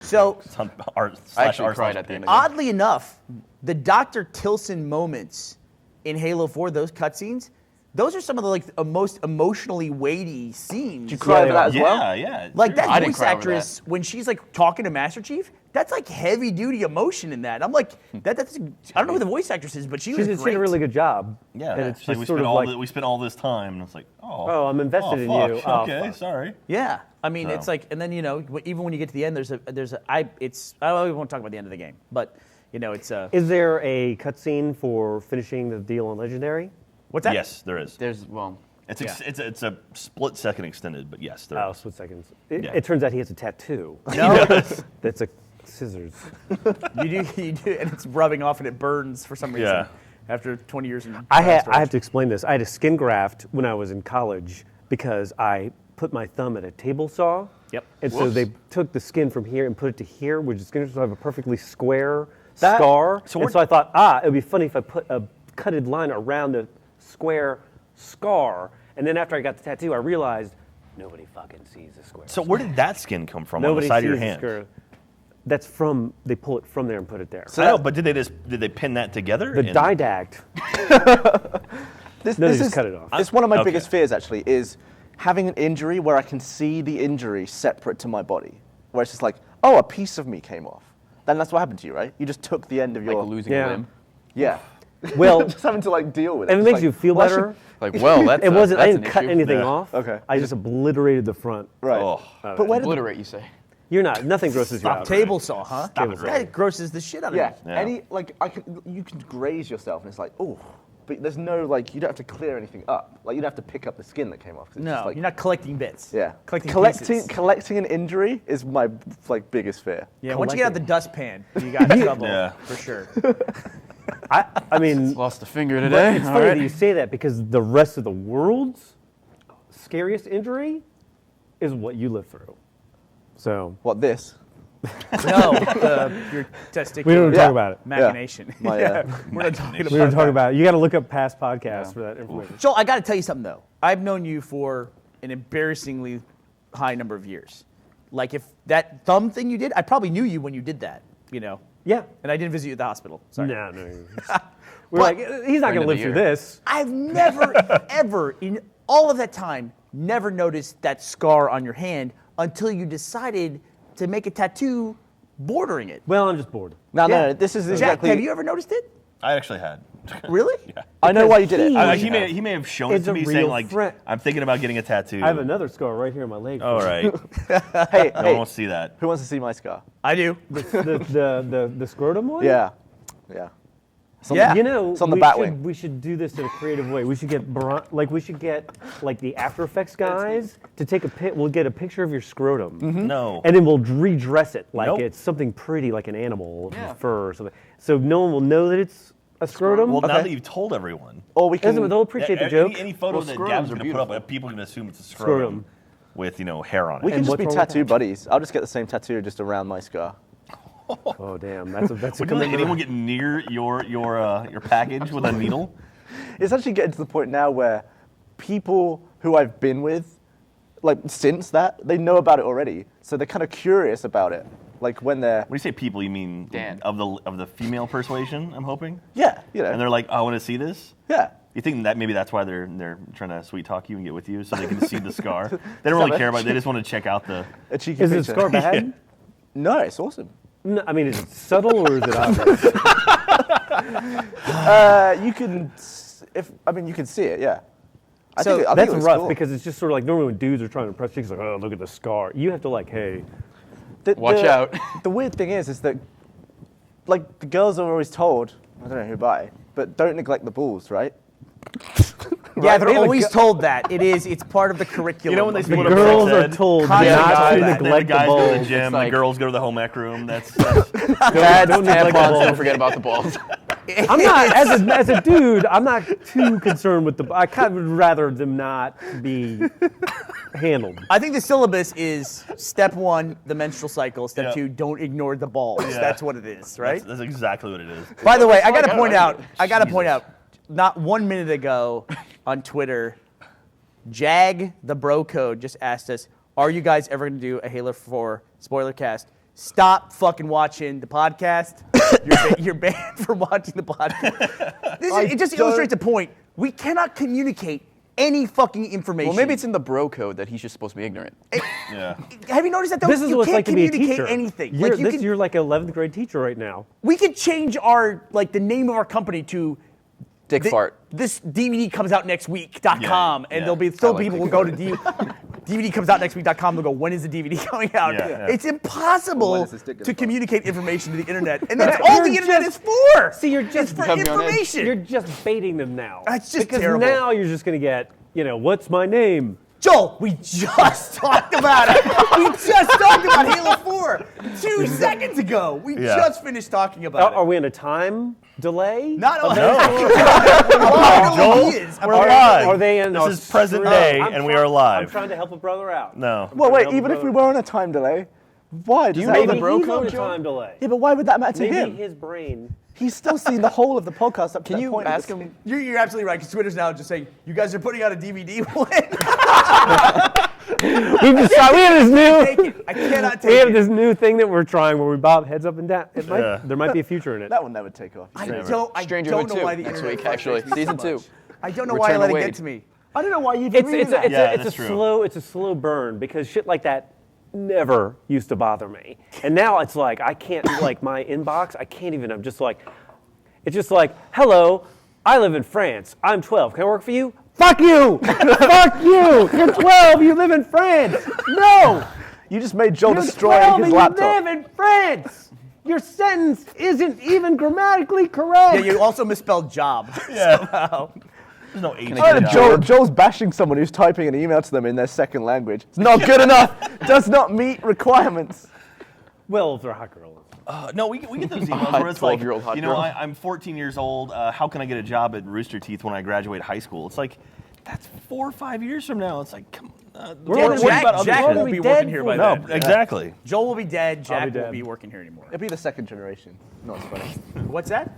So It's on r I actually r cried slash at the end pick. of it. oddly enough, the Dr. Tilson moments in Halo 4, those cutscenes, those are some of the like most emotionally weighty scenes. Did you cry over that as well? Yeah, yeah. Like that I didn't voice cry over actress when she's like talking to Master Chief, that's like heavy duty emotion in that. I'm like, that's I don't know who the voice actress is, but she was She did great. a really good job. Yeah, and it's like just we sort spent of like, we spent all this time, and it's like, oh, I'm invested in fuck. you. Oh, Okay, fuck. sorry. Yeah, I mean, it's So. like, and then even when you get to the end, I don't even want to talk about the end of the game, but it's Is there a cutscene for finishing the deal on Legendary? what's that? Yes, there is. There's It's it's a split second extended, but yes, there Oh, is. split seconds. It, Yeah. it turns out he has a tattoo. No, That's a scissors. you do, and it's rubbing off and it burns for some reason Yeah. after 20 years. In I have storage. to explain this. I had a skin graft when I was in college because I put my thumb at a table saw. Yep. And so Whoops. they took the skin from here and put it to here, which is going to have a perfectly square scar. so and we're- so I thought, it would be funny if I put a cutted line around a square scar. And then after I got the tattoo, I realized nobody fucking sees a square. So where did that skin come from nobody on the side sees of your a hand? square. That's from, they pull it from there and put it there. I know, but did they pin that together? The and- didact. This No, they is just cut it off. It's one of my Okay. biggest fears actually is having an injury where I can see the injury separate to my body, where it's just like, oh, a piece of me came off. Then that's what happened to you, right? You just took the end of like your losing Yeah. a limb. yeah. Well, Just having to like deal with it. and it It's makes like, you feel well, I better. Like, well, that's It wasn't. I that's didn't an cut issue. anything Yeah. off. Okay. I just obliterated the front. Right. Oh. But where did the, Obliterate, you say? You're not. Nothing grosses you out. Table saw, huh? Table saw. That grosses the shit out of yeah, me. Yeah. any like you can graze yourself and it's like, oh, but there's no like you don't have to clear anything up. Like you don't have to pick up the skin that came off. 'Cause it's No, just, like, you're not collecting bits. Yeah. Collecting pieces. Collecting an injury is my like biggest fear. Yeah, once you get out the dustpan, you got trouble Yeah. for sure. I mean, Lost a finger but today. it's All funny right. that you say that because the rest of the world's scariest injury is what you live through. So What this? No, your testicular we don't Yeah. talk about it. machination. My, We're not talking about We were talking that. about it. You got to look up past podcasts for that information. Joel, I got to tell you something though. I've known you for an embarrassingly high number of years. Like if that thumb thing you did, I probably knew you when you did that. Yeah. And I didn't visit you at the hospital. Sorry. No. We're like, he's not going Friend to of live the through year. this. I've never, ever, in all of that time, never noticed that scar on your hand until you decided to make a tattoo bordering it. Well, I'm just bored. No, Yeah. no, this is Jack, exactly. have you ever noticed it? I actually had. Really? I know why you did it. Because He may have shown it It's to a me real saying like friend. I'm thinking about getting a tattoo. I have another scar right here on my leg. All right. Hey, No one hey, wants to see that. who wants to see my scar? I do. The scrotum one? Yeah, yeah. Yeah. You know, It's on the we bat should, wing. we should do this in a creative way. We should get the After Effects guys to take a pic. We'll get a picture of your scrotum, No. and then we'll redress it like Nope. it's something pretty, like an animal Yeah. fur or something. So no one will know that it's a scrotum. Well, now Okay. that you've told everyone, Or we can. They'll appreciate the any- joke. Any photo Well, that scrotums Gavin's are going to put up, beautiful. people are going to assume it's a scrotum, Scrotum. with hair on it. We can And just be what's wrong with tattoo that? buddies. I'll just get the same tattoo just around my scar. Oh damn, that's a Would you let commitment. anyone get near your package with a needle? It's actually getting to the point now where people who I've been with, like since that, they know about it already. So they're kind of curious about it. Like when they're, When you say people, you mean Dan. of the female persuasion? I'm hoping. yeah, you know, And they're like, oh, I want to see this. yeah. You think that maybe that's why they're trying to sweet talk you and get with you so they can see the scar? They don't really care about it. They just want to check out the. A cheeky Is the picture. scar bad? No, it's awesome. No, I mean, is it subtle or is it obvious? You can, you can see it. Yeah. I So think it That's looks rough cool. because it's just sort of like normally when dudes are trying to impress chicks, like, oh, look at the scar. You have to like, hey, Watch out. The weird thing is that, like, the girls are always told, I don't know who by, but don't neglect the balls, right? Yeah, they're They have a always gu- told that. It's part of the curriculum. You know when they of the split being up girls sex are ed? told Constantly not told to that. Then the neglect the guys go to the balls. gym, like- the girls go to the home ec room. That's Dad's don't neglect the tampons, balls. don't forget about the balls. I'm not as a dude. I'm not too concerned with the. I kind of would rather them not be handled. I think the syllabus is step 1, the menstrual cycle. Step Yeah. 2, don't ignore the balls. Yeah. That's what it is, right? that's exactly what it is. By the way, I got like, to point out. I got to Jesus. point out. Not 1 minute ago, on Twitter, Jag the Bro Code just asked us, "Are you guys ever going to do a Halo 4 spoiler cast?" Stop fucking watching the podcast. You're banned from watching the podcast. It just illustrates a point. We cannot communicate any fucking information. Well, maybe it's in the bro code that he's just supposed to be ignorant. Yeah. Have you noticed that though? This is you what it's can't like to be a communicate teacher. anything. You're like an 11th grade teacher right now. We could change our the name of our company to Dick fart. This DVD comes out next week.com, and Yeah. there'll be still like people Dick will go to DVD comes out next week.com. They'll go, when is the DVD coming out? Yeah. It's impossible When is this dick gonna to fart? communicate information to the internet, and that's all the internet is for. See, you're just It's for Becoming on edge. information. You're just baiting them now. That's just because terrible. now you're just going to get, what's my name? Joel, we just talked about it. We just talked about Halo 4 2 seconds ago. We Yeah. just finished talking about Are it. we in a time delay? Not on Joel, He is. we're Are- live. Are they in This is present Australia? day, and we are live. I'm trying to help a brother out. No. Well, Trying to wait, help even a if we brother. were on a time delay, why? Does that Maybe even- he's bro on code, a Joel? time delay. Yeah, but why would that matter to Maybe him? his brain. He's still seen the whole of the podcast up to Can that you point. ask him? You're absolutely right, because Twitter's now just saying, you guys are putting out a DVD. When? We have this new. I cannot We take have it. this new thing that we're trying where we bob heads up and down. There might be a future in it. That will never take off. I Never. don't Stranger know Hood 2 why the next internet week, actually. frustrates me so Season much. 2. I don't know why I Return let to it get Wade. to me. I don't know why you'd It's agree with that. Yeah, a that's true. slow burn because shit like that never used to bother me, and now it's like I can't like my inbox. I can't even. I'm just like, it's just like, hello, I live in France. I'm 12. Can I work for you? Fuck you! Fuck you! You're 12. You live in France. No. You just made Joel You're destroy 12 his and laptop. you live in France. Your sentence isn't even grammatically correct. Yeah, you also misspelled job. Yeah. There's no H. Oh, in it. Joel's bashing someone who's typing an email to them in their second language. It's not good enough. Does not meet requirements. Well, if they're a hot girl. No, we get those emails where it's like, 12-year-old hot you know, girl. I'm 14 years old. How can I get a job at Rooster Teeth when I graduate high school? It's like, that's 4 or 5 years from now. It's like, come on. Yeah, what Jack, about other Jack shit? won't We'll be be working dead here for by No, then. exactly. Joel will be dead. Jack be won't dead. be working here anymore. It'll be the second generation. Not as funny. What's that?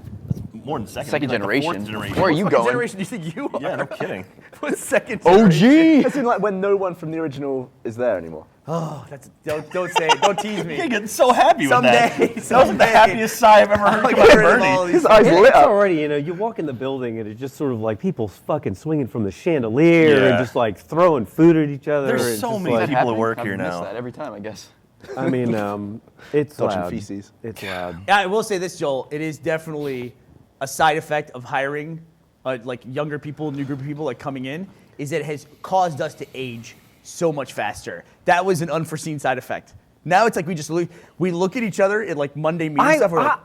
More than second. Second it'd be like the generation. fourth generation. Where are you What going? generation do you think you are? Yeah, no kidding. What second generation? As in, like, when no one from the original is there anymore. Oh, don't say it. Don't tease me. You're getting so happy with that. Someday, That was the someday. happiest sigh I've ever heard I'll come out get of rid of all Burnie. these- His eyes It's lit up. already, you walk in the building and it's just sort of like people fucking swinging from the chandelier and Yeah. just like throwing food at each other. There's and so just many like, people at work I here miss now. that every time, I guess. I mean, it's Dodging loud. feces. It's loud. Yeah, I will say this, Joel. It is definitely a side effect of hiring, like younger people, new group of people, like coming in, is that it has caused us to age so much faster. That was an unforeseen side effect. Now it's like we just look at each other in like Monday meeting stuff. We're like,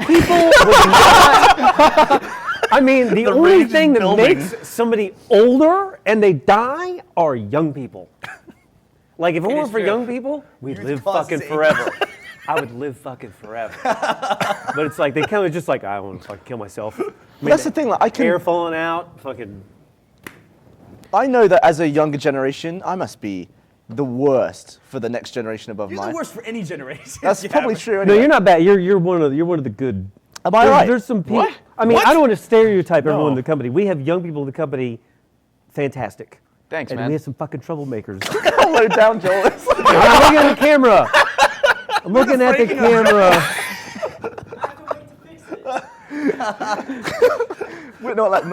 People would not. I mean, the only rage is thing that building. makes somebody older and they die are young people. Like, if it weren't is for true. young people, we'd Youth live causes fucking age. forever. I would live fucking forever. But it's like, they kind of just like, I want to fucking kill myself. I mean, That's the thing. Like, hair falling out, fucking. I know that as a younger generation, I must be the worst for the next generation above you're mine. the worst for any generation. That's Yeah, probably but- true. No, Anyway. you're not bad. You're one of the good. Am I right? There's some people. What? I mean, What? I don't want to stereotype everyone No. in the company. We have young people in the company, fantastic. Thanks, And man. we have some fucking troublemakers. Low down, Joel. I'm looking at the camera. I'm looking at the camera. We're not like.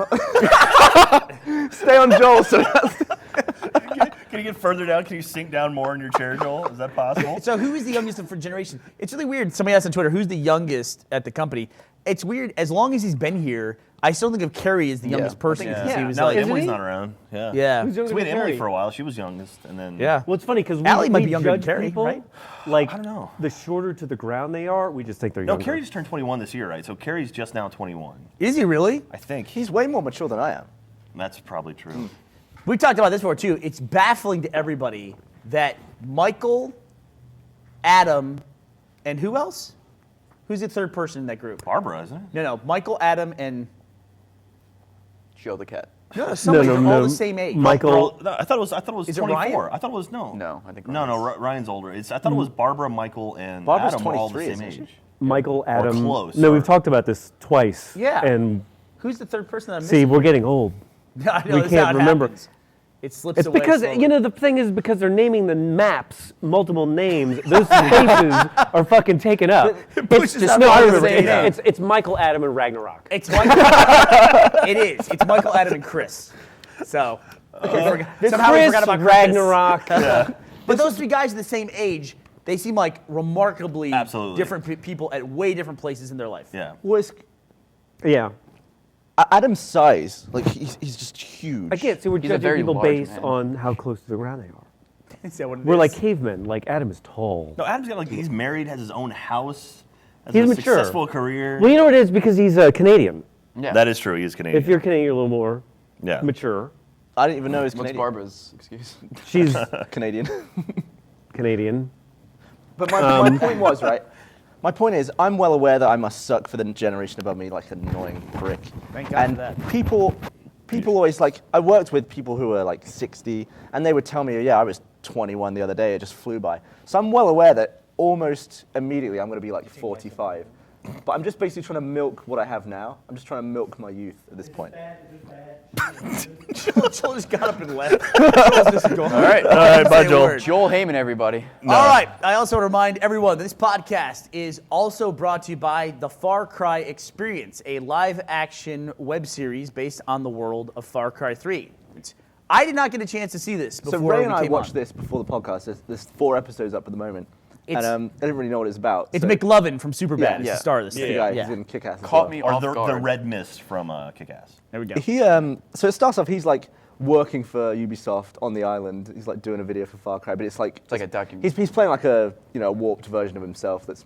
Stay on Joel. So that's Can you get further down? Can you sink down more in your chair, Joel? Is that possible? So who is the youngest for generation? It's really weird. Somebody asked on Twitter, who's the youngest at the company? It's weird. As long as he's been here, I still think of Carrie as the youngest person. Yeah. Since he was Now like, Emily's he? not around. Yeah. yeah. Who's younger So we had than Emily Carrie? for a while. She was youngest, and then Yeah. Well, it's funny because Allie might be we younger than judge Carrie, people, right? Like, I don't know. the shorter to the ground they are, we just think they're No, younger. Carrie just turned 21 this year, right? So Carrie's just now 21. Is he really? I think. he's way more mature than I am. That's probably true. We talked about this before too. It's baffling to everybody that Michael, Adam, and who else? Who's the third person in that group? Barbara, isn't it? No, Michael, Adam, and Joe the cat. no, somebody. They're all no. the same age. Michael. No, I thought it was Is it 24. Ryan? I thought it was no. No, I think No, Ryan's- Ryan's older. I thought it was Barbara, Michael, and Barbara's Adam were all the 23, same isn't age. Michael, Adam. close, No, or- we've talked about this twice. Yeah. And Who's the third person that I'm see, missing? we're getting old. I know, we that's can't how it remember. happens. it slips It's away. because slowly. the thing is because they're naming the maps multiple names. Those spaces are fucking taken up. pushes It's out no, I all the remember. same name. It's Michael, Adam, and Ragnarok. It's Michael. It is. It's Michael, Adam, and Chris. So somehow we Chris, forgot about Chris. Ragnarok. But those three guys are the same age. They seem like remarkably Absolutely. different people at way different places in their life. Yeah. Yeah. Adam's size, like he's just huge. I can't see we're He's a judging very people large based man. on how close to the ground they are. Is that what it We're is? like cavemen. Like Adam is tall. No, Adam's got he's married, has his own house, has He's a mature. successful career. Well, you know what it is because he's Canadian. Yeah. That is true. He is Canadian. If you're Canadian, you're a little more yeah. mature. I didn't even know he was What's Canadian. Barbara's excuse? She's Canadian. Canadian. But my point was, right? My point is, I'm well aware that I must suck for the generation above me like an annoying prick. Thank God and for that. people always like, I worked with people who were like 60, and they would tell me, yeah, I was 21 the other day, it just flew by. So I'm well aware that almost immediately I'm going to be like 45. But I'm just basically trying to milk what I have now. I'm just trying to milk my youth at this point. Joel just got up and left. Joel's just going. All right. Bye, Say a Joel. word. Joel Heyman, everybody. All right. I also want to remind everyone that this podcast is also brought to you by the Far Cry Experience, a live-action web series based on the world of Far Cry 3. I did not get a chance to see this before So Ray and we I came watched on. this before the podcast. There's 4 episodes up at the moment. It's- And I didn't really know what it's about. It's so McLovin from Superbad. Yeah, Is yeah. the star of this the thing. guy Yeah. who's in Kick-Ass as Caught well. me Or off the guard. red mist from Kick-Ass. There we go. He so it starts off. He's like working for Ubisoft on the island. He's like doing a video for Far Cry, but it's like like a documentary. He's playing like a warped version of himself that's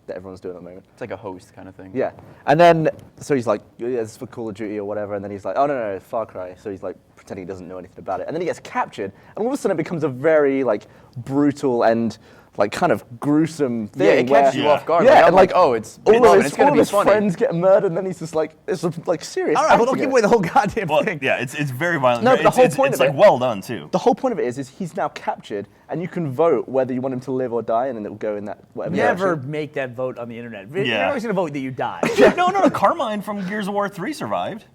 that everyone's doing at the moment. It's like a host kind of thing. Yeah, and then so he's like, yeah, this is for Call of Duty or whatever, and then he's like, oh no, Far Cry. So he's like pretending he doesn't know anything about it, and then he gets captured, and all of a sudden it becomes a very like brutal and like kind of gruesome thing. Yeah, it catches where- you off guard. Yeah, like, I'm and like, oh, it's all Midnight, of and his, it's gonna all be of his funny. friends get murdered, and then he's just like, it's like serious. All right, well, don't acting give it. away the whole goddamn Well, thing. yeah, it's very violent. No, but the whole it's point of like it- well done too. The whole point of it is he's now captured, and you can vote whether you want him to live or die, and then it will go in that whatever Never direction. make that vote on the internet. You're Yeah. always going to vote that you die. no, Carmine from Gears of War 3 survived.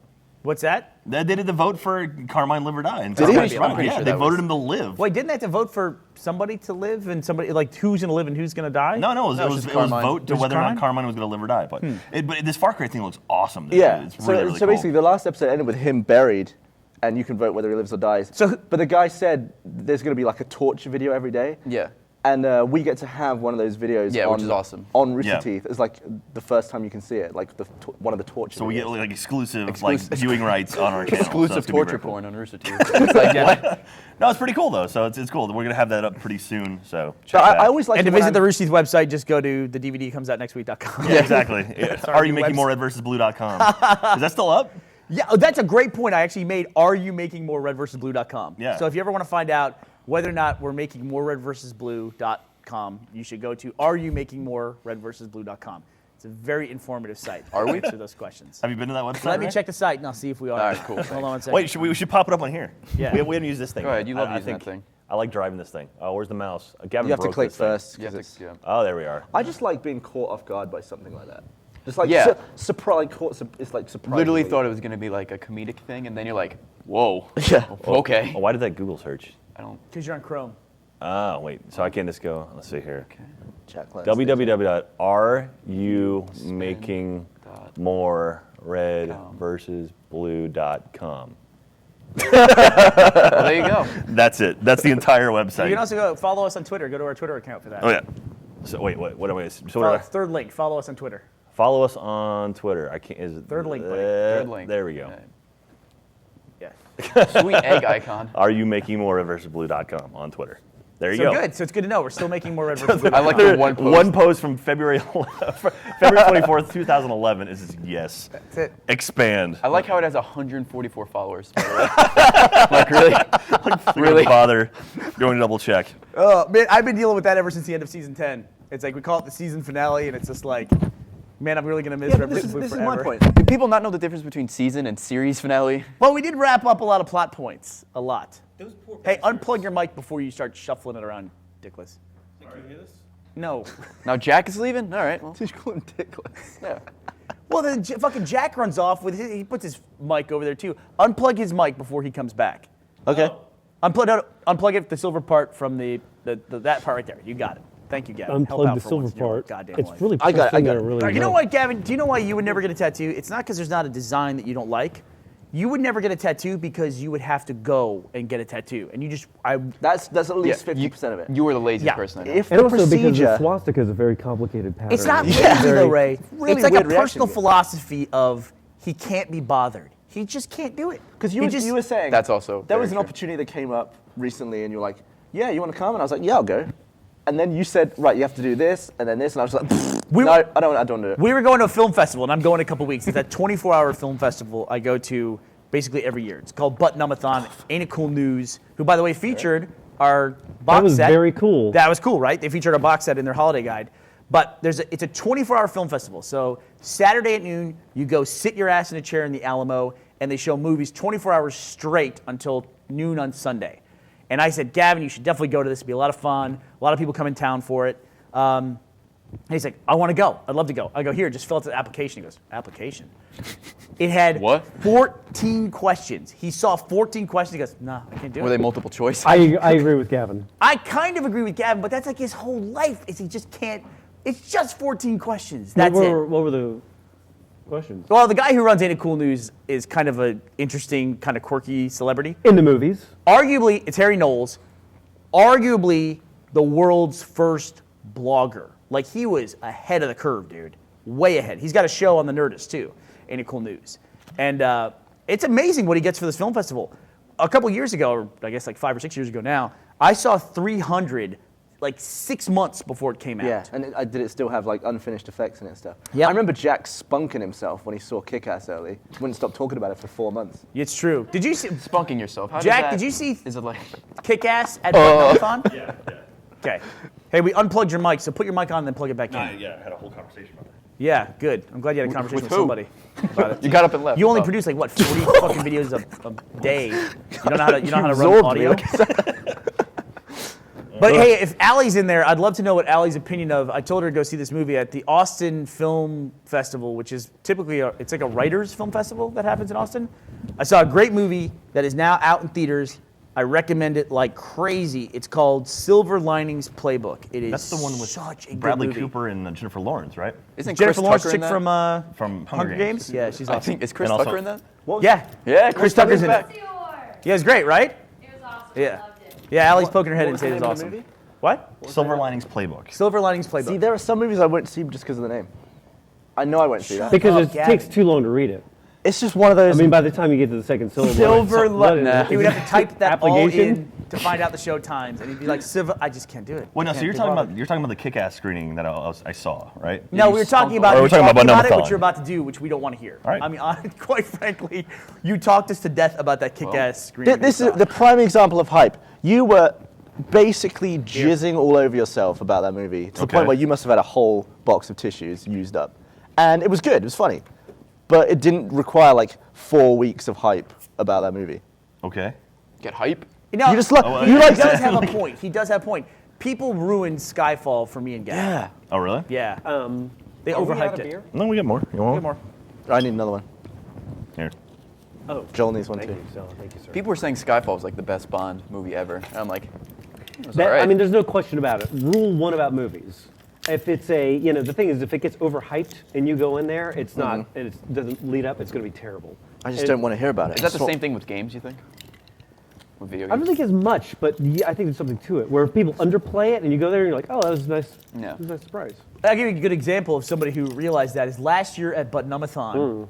What's that? They did the vote for Carmine live or die. And Did he? Carmine I'm pretty yeah, sure they that voted was- him to live. Wait, didn't they have to vote for somebody to live and somebody like who's going to live and who's going to die? No, it was just it was Carmine. vote to Just whether or not Carmine? Carmine was going to live or die. But but this Far Cry thing looks awesome. Dude. Yeah. It's So, really, really so cool. basically, the last episode ended with him buried, and you can vote whether he lives or dies. So- but the guy said there's going to be like a torture video every day. Yeah. And we get to have one of those videos. Yeah, on, which is awesome. On Rooster Yeah. Teeth. It's like the first time you can see it, like one of the torture. So we get videos. like exclusive like viewing rights on our channel. so Exclusive it's gonna be torture very cool. porn on Rooster Teeth. It's like, what? No, it's pretty cool though. So it's cool. We're gonna have that up pretty soon. So But check that. I always like And it to when visit I'm- the Rooster Teeth website, just go to the DVD comes out next week.com. Yeah, exactly. our Are you new making more website. redversusblue.com? Is that still up? Yeah, oh, that's a great point. I actually made areyoumakingmoreredversusblue.com. Yeah. So if you ever want to find out whether or not we're making more redversusblue.com, you should go to areyoumakingmoreredversusblue.com. It's a very informative site. Are we? Answer those questions. Have you been to that website? Let me Ray? check the site and I'll see if we are. All right, cool, Hold on one second. Wait, we should pop it up on here. Yeah. We haven't used this thing. Go ahead, you love I using think that thing. I like driving this thing. Oh, where's the mouse? Gavin You have to broke click this thing. first. You have 'cause to, it's- yeah. Oh, there we are. I just like being caught off guard by something like that. Just like Yeah. surprise. It's like surprise. Literally thought it was going to be like a comedic thing, and then you're like, whoa. Yeah. Okay. Oh, why did that Google search? I don't. Because you're on Chrome. Ah, wait. So I can't just go. Let's see here. Jack Lance. www.areyoummakingmoreredversusblue.com. Well, there you go. That's it. That's the entire website. You can also go follow us on Twitter. Go to our Twitter account for that. Oh yeah. So wait, what am I? So Follow, third link. Follow us on Twitter. follow us on Twitter. I can't. Is it Third link, buddy. Third link. There we go. Yeah. Sweet egg icon. Are you making more redversusblue.com on Twitter? There you So go. good. So it's good to know. We're still making more Red versus Blue. I like the one post. One post from February 24th, 2011 is just, yes. That's it. Expand. I like how it has 144 followers. By the way. Like, really? Really bother going to double check. Oh, man, I've been dealing with that ever since the end of season 10. It's like we call it the season finale, and it's just like, man, I'm really going to miss Yeah, Red but versus Blue this is forever. my point. Do people not know the difference between season and series finale? Well, we did wrap up a lot of plot points. A lot. Hey, unplug your mic before you start shuffling it around, Dickless. Can you hear this? No. Now Jack is leaving? All right. Well, Just call him Dickless. yeah. Well, then fucking Jack runs off with he puts his mic over there too. Unplug his mic before he comes back. Okay. Unplug it, the silver part from that part right there. You got it. Thank you, Gavin. Help Unplug out the for silver once in your part. goddamn It's life. really. I got it, I got it. Really You know like. what, Gavin? Do you know why you would never get a tattoo? It's not because there's not a design that you don't like. You would never get a tattoo because you would have to go and get a tattoo, and you just That's at least Yeah, 50% of it. You were the laziest Yeah. person I know. If And the also because the procedure, swastika is a very complicated pattern. It's not Yeah. lazy though, Ray. really It's like a weird reaction personal to it. philosophy of he can't be bothered. He just can't do it. because He just- you were saying That's also there very was an true. opportunity that came up recently, and you're like, "Yeah, you want to come?" And I was like, "Yeah, I'll go." And then you said, "Right, you have to do this and then this," and I was like, We- "No, I don't do it." We were going to a film festival, and I'm going in a couple weeks. It's that 24-hour film festival I go to basically every year. It's called Butt-Nummathon. Ain't It Cool News, who, by the way, featured our box That was set. very cool. That was cool, right? They featured our box set in their holiday guide. But it's a 24-hour film festival. So Saturday at noon, you go sit your ass in a chair in the Alamo, and they show movies 24 hours straight until noon on Sunday. And I said, Gavin, you should definitely go to this. It'd be a lot of fun. A lot of people come in town for it. And he's like, I want to go. I'd love to go. I go, here, just fill out the application. He goes, application? It had What? 14 questions. He saw 14 questions. He goes, nah, I can't do it. Were they multiple choice? I agree with Gavin. I kind of agree with Gavin, but that's like his whole life is he just can't. It's just 14 questions. That's what it. were the questions? Well, the guy who runs Ain't It Cool News is kind of an interesting, kind of quirky celebrity. In the movies. Arguably, it's Harry Knowles. Arguably, the world's first blogger. Like, he was ahead of the curve, dude. Way ahead. He's got a show on the Nerdist, too. Ain't It Cool News. And it's amazing what he gets for this film festival. A couple years ago, or I guess like 5 or 6 years ago now, I saw 300 like 6 months before it came out. Yeah, and did it still have like unfinished effects in it and stuff? Yep. I remember Jack spunking himself when he saw Kick-Ass early. Wouldn't stop talking about it for 4 months. It's true. Did you see Spunking yourself. How does Jack, that- did you see Is it like? Kick-Ass at Marathon? Yeah. Okay. Hey, we unplugged your mic, so put your mic on and then plug it back in. Yeah, I had a whole conversation about that. Yeah, good. I'm glad you had a conversation with who? somebody about it. You got up and left. You only Oh. produce like what 40 fucking videos a day. You don't know how to run absorbed audio. me. But hey, if Allie's in there, I'd love to know what Allie's opinion of. I told her to go see this movie at the Austin Film Festival, which is typically it's like a writers' film festival that happens in Austin. I saw a great movie that is now out in theaters. I recommend it like crazy. It's called Silver Linings Playbook. It is That's the one with such a Bradley good movie. Cooper and Jennifer Lawrence, right? Isn't Jennifer Chris Lawrence, Tucker in chick that? from From Hunger Games. Games. Yeah, she's I awesome. think is Chris And also- Tucker in that? Yeah, Yeah, Chris Tucker's in it. Dior. Yeah, it's great, right? It was awesome. Yeah. I loved it. Yeah, Allie's poking her head What and was saying the it's name of the awesome. movie? What? Silver Linings Playbook. Silver Linings Playbook. See, there are some movies I won't see just because of the name. I know I won't see that. Because up, it Gavin. takes too long to read it. It's just one of those. I mean, by the time you get to the second syllable, Silver it's- what is Linings. it? He would have to type that all Application? in to find out the show times, and he'd be like, "Silver, I just can't do it." Well, no. So Can't you're be talking bothered." about the Kick-Ass screening that I saw, right? No, you we were stump talking a about. lot. We're talking about it, Butt-Nummathon. what you're about to do, which we don't want to hear. All right. I mean, quite frankly, you talked us to death about that kick-ass screening. This we is saw. the prime example of hype. You were basically jizzing all over yourself about that movie to the Okay. point where you must have had a whole box of tissues used up. And it was good, it was funny. But it didn't require like 4 weeks of hype about that movie. Okay. Get hype. You know, You just like, Oh, you he like does have a point. He does have a point. People ruined Skyfall for me and Gavin. Yeah. Oh, really? Yeah. They Are we out overhyped of it. beer? No, we got more. You want Get more. I need another one. Here. Oh, Joel needs one thank too. you, Stella. Thank you, sir. People were saying Skyfall was like the best Bond movie ever, and I'm like, it's That- all right. I mean, there's no question about it. Rule one about movies. If it's the thing is, if it gets overhyped and you go in there, it's not, and it doesn't lead up, it's going to be terrible. I just And don't want to hear about it. is that the It's same thing with games? You think? With video I games? don't think as much, but yeah, I think there's something to it. Where if people underplay it and you go there and you're like, oh, that was nice. Yeah. That was a nice surprise. I'll give you a good example of somebody who realized that is last year at Butt-Nummathon.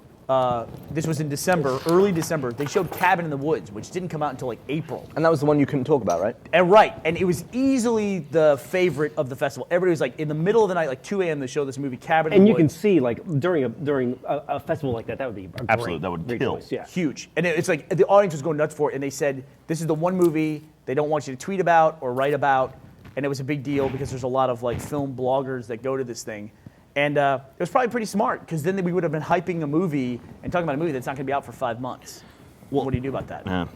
This was in December, early December. They showed Cabin in the Woods, which didn't come out until like April. And that was the one you couldn't talk about, right? And it was easily the favorite of the festival. Everybody was like, in the middle of the night, like 2 a.m. to show this movie, Cabin in And the you can Woods. see, like, during a festival like that, that would be a Absolutely, great, that would great kill. choice, yeah. Huge. And it's like the audience was going nuts for it, and they said, this is the one movie they don't want you to tweet about or write about. And it was a big deal because there's a lot of like film bloggers that go to this thing. And it was probably pretty smart because then we would have been hyping a movie and talking about a movie that's not going to be out for 5 months. Well, what do you do about that? Yeah.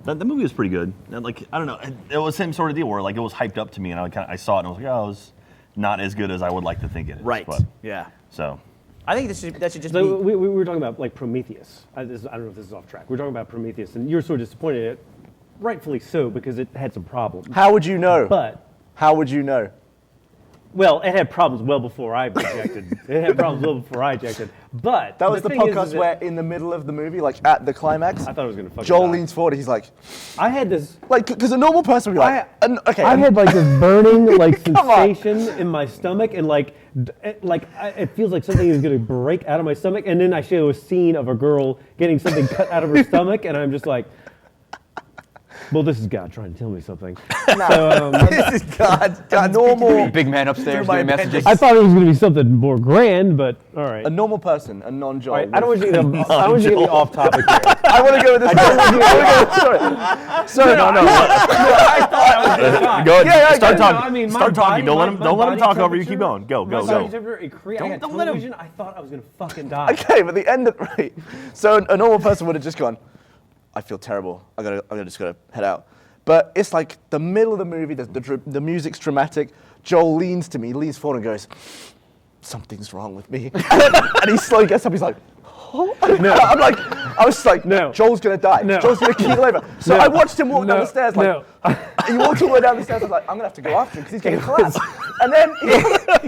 The movie was pretty good. And, like, I don't know. It was the same sort of deal where like it was hyped up to me, and I saw it and I was like, oh, it was not as good as I would like to think it is. Right. But, Yeah. so. I think that should just So be. we were talking about like Prometheus. I don't know if this is off track. We were talking about Prometheus, and you were sort of disappointed rightfully so, because it had some problems. How would you know? But, How would you know? well, it had problems well before I ejected. It had problems well before I ejected. But That was the thing is podcast that where, in the middle of the movie, like at the climax, I thought I was gonna fucking Joel die. leans forward. And he's like, I had this. because a normal person would be like, I had like this burning like Come on. sensation in my stomach, and it feels like something is gonna break out of my stomach. And then I show a scene of a girl getting something cut out of her stomach, and I'm just like, well, this is God trying to tell me something. So, This is God. a normal, Big man upstairs my doing messages. appendix. I thought it was gonna be something more grand, but all right. a normal person, a non-Joel. All right, I don't want you to get, I don't want you to get me off topic here. I want to go with this. Sorry, no. I thought I was gonna die. Go ahead. Yeah, start no, talking. I mean, my start talking. body- Don't let my- him. my Don't let him body talk over you. Keep temperature- going. Go. My Go. body Go. temperature, I Don't had let him- television. I thought I was gonna fucking die. Okay, but the end of right. So a normal person would have just gone, I feel terrible. I just gotta head out. But it's like the middle of the movie. The music's dramatic. Joel leans to me, leans forward, and goes, "Something's wrong with me." And he slowly gets up. He's like, "Oh." No. I was just like, No. Joel's gonna die. No. Joel's gonna keel over. So No. I watched him walk down the stairs. Like, No. he walked all the way down the stairs. I was like, I'm gonna have to go after him because he's gonna collapse. And then he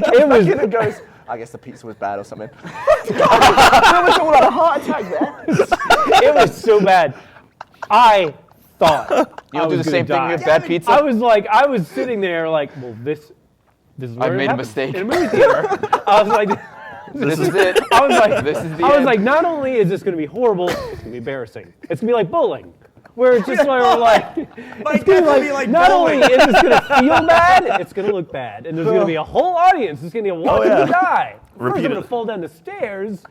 came back in and goes, I guess the pizza was bad or something. There was all a heart attack there. It was so bad. I thought You I don't do was the gonna same thing die. with bad pizza? I was sitting there like, well, this is where I've it made a happens. mistake. In a movie theater. I was like, This is it. I was like, This is the I was end. like, not only is this going to be horrible, it's going to be embarrassing. It's going to be like bowling, where it's just like, it's going to be like, not only is this going to feel bad, it's going to look bad, and there's going to be a whole audience that's going to watch me die. First, I'm going to Repeatedly. fall down the stairs,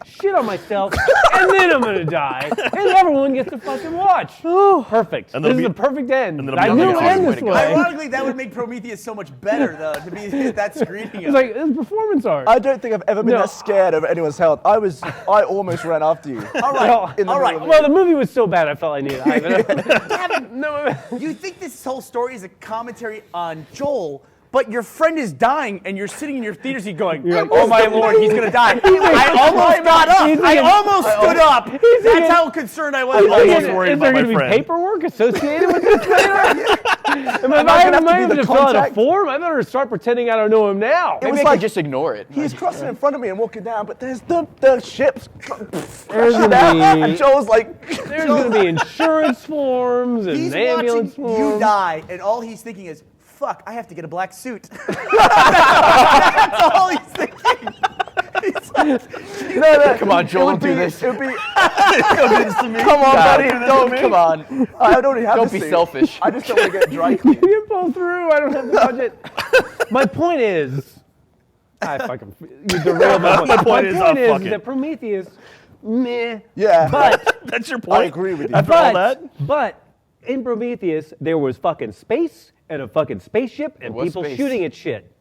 shit on myself, and then I'm going to die, and everyone gets to fucking watch. Perfect. And This there'll is the perfect end. and then I it'll knew be it would nothing end else. this Way to go. way. Ironically, that would make Prometheus so much better, though, to be that screening It's of like, it. it's performance art. I don't think I've ever been No. that scared over anyone's health. I almost ran after you. All right, In the all right. middle of Well, the movie was so bad, I felt I needed it. No, You think this whole story is a commentary on Joel, but your friend is dying, and you're sitting in your theater seat going, like, "Oh my lord, he's gonna die!" I almost got up. He's I thinking- almost stood up. That's how concerned I was. almost worried is there about my going to be friend. paperwork associated with this later? Am I gonna have to going do to the fill out a contact? form? I better start pretending I don't know him now. It was Maybe I like- could just ignore it. He's crossing in front of me and walking down, but there's the ship's There's crashing gonna down, be- and Joel's like, There's going to be insurance forms and He's ambulance watching you forms. die, and all he's thinking is, "Fuck, I have to get a black suit." That's all he's thinking. He's like, no. Come on, Joel, It would don't do be- this. It would be. Come on, buddy. Don't. Come on. I already have Don't the be suit. selfish. I just don't want to get dry You cleaned. can pull through. I don't have the budget. My point is, I fucking you derailed my point. My point is, fuck it. that Prometheus, meh. Yeah. But That's your point. I agree with you. After all that. But in Prometheus, there was fucking space and a fucking spaceship and was people space. shooting at shit.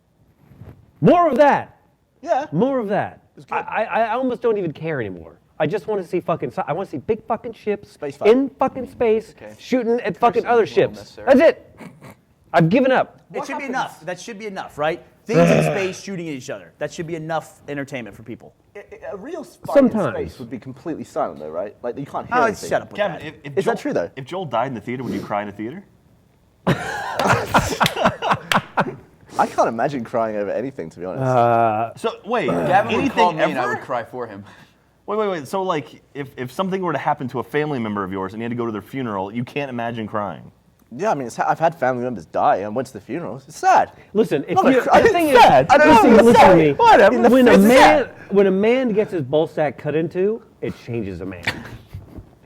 More of that. Yeah. More of that. I almost don't even care anymore. I just want to see fucking. I want to see big fucking ships Space fight. in fucking space shooting at fucking other ships. necessary. That's it. I've given up. it should be enough. That should be enough, right? Things in space shooting at each other. That should be enough entertainment for people. A real fight Sometimes. in space would be completely silent, though, right? Like you can't hear Oh, anything. shut up with Gavin, that. if Is Joel, that true, though? If Joel died in the theater, would you cry in the theater? I can't imagine crying over anything, to be honest. So wait, Gavin would call anything me and I would ever? cry for him. Wait. So like, if something were to happen to a family member of yours and you had to go to their funeral, you can't imagine crying. Yeah, I mean, I've had family members die and went to the funerals. It's sad. Listen, if Not you, a- the thing is, sad. I don't know listen, what to listen to say. me. Whatever. When a man gets his ball sack cut into, it changes a man.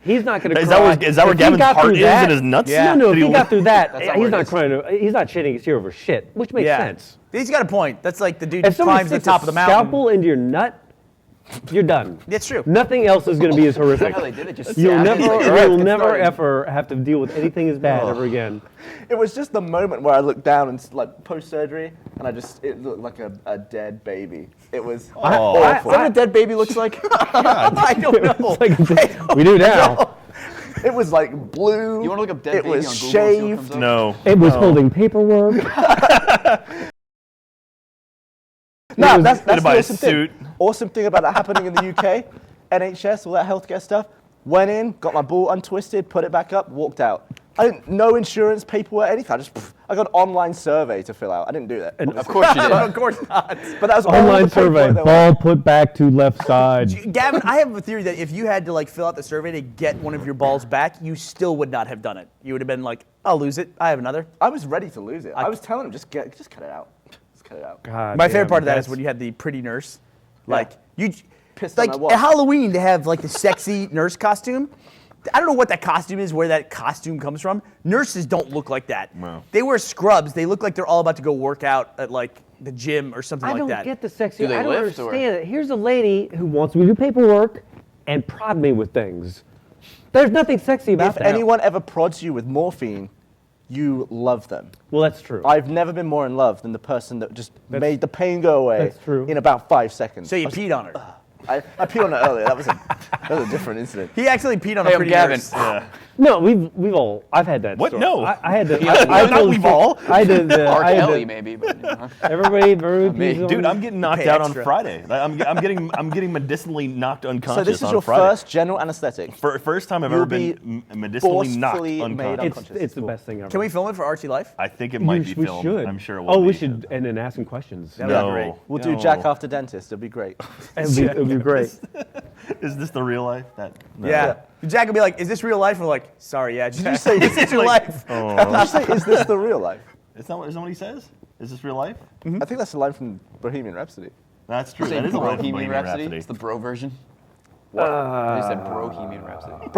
He's not going to Is cry. that where If he Gavin's got heart through is that- in his nuts? No, Did if he got through that, That's not he's where it not is. crying. He's not shedding a tear over shit, which makes sense. He's got a point. That's like the dude If somebody climbs the sticks top a of the mountain. scalpel into your nut, you're done. That's true. Nothing else is going to be as horrific. How they did it? Just You'll stabbed never, him. Like, you'll get never started. ever have to deal with anything as bad ever again. It was just the moment where I looked down and like post-surgery, and it looked like a dead baby. It was awful. Is that what a dead baby looks like? I don't know. It's like, we do now. It was like blue. You want to look up dead It baby was on Google? See what shaved. comes up? No. It was holding paperwork. No, Gonna that's the buy a awesome suit. thing. Awesome thing about that happening in the UK, NHS, all that healthcare stuff. Went in, got my ball untwisted, put it back up, walked out. No insurance paperwork, anything. I got an online survey to fill out. I didn't do that. Of course you did. of course not. But that was all Online the paperwork survey, there was. ball put back to left side. Gavin, I have a theory that if you had to like fill out the survey to get one of your balls back, you still would not have done it. You would have been like, I'll lose it. I have another. I was ready to lose it. I was telling him, just cut it out. Just cut it out. God My damn, favorite part of that is that's- when you had the pretty nurse. Like you Pissed on like my watch. at Halloween to have like the sexy nurse costume. I don't know what that costume is, where that costume comes from. Nurses don't look like that. No. They wear scrubs. They look like they're all about to go work out at like the gym or something I like don't that. get the sexy. Do they I don't lift, or- understand it. Here's a lady who wants me to do paperwork and prod me with things. There's nothing sexy about If that. anyone ever prods you with morphine, you love them. Well, that's true. I've never been more in love than the person that just made the pain go away that's true. in about 5 seconds. So you peed on her. I peed on her earlier. That was a different incident. He actually peed on Hey, a I'm pretty Gavin. nurse. No, we've all. I've had that. What? story. No. I had to. Not told we've the- all. I did. R. I had Kelly, to, maybe, but everybody me. pees on Dude, me. I'm getting knocked Pay out on extra. Friday. I'm getting medicinally knocked unconscious So this is on your Friday. first general anesthetic. First time I've You'll ever been medicinally knocked forcefully made unconscious. It's the best thing ever. Can we film it for RT Life? I think it might be we filmed. should. I'm sure it will Oh, we be. should, and then ask him questions. That'd be No. great. We'll do No. Jack after dentist. It'll be great. It'd be great. Is this the real life? No. Yeah. Jack will be like, is this real life? We're like, sorry, yeah, Jack. you say this is your life? Did you say, is this the real life? Is that what he says? Is this real life? I think that's a line from Bohemian Rhapsody. That's true. say That is a line from Bohemian Bohemian Rhapsody. Rhapsody. It's the bro version. They said Bohemian Rhapsody.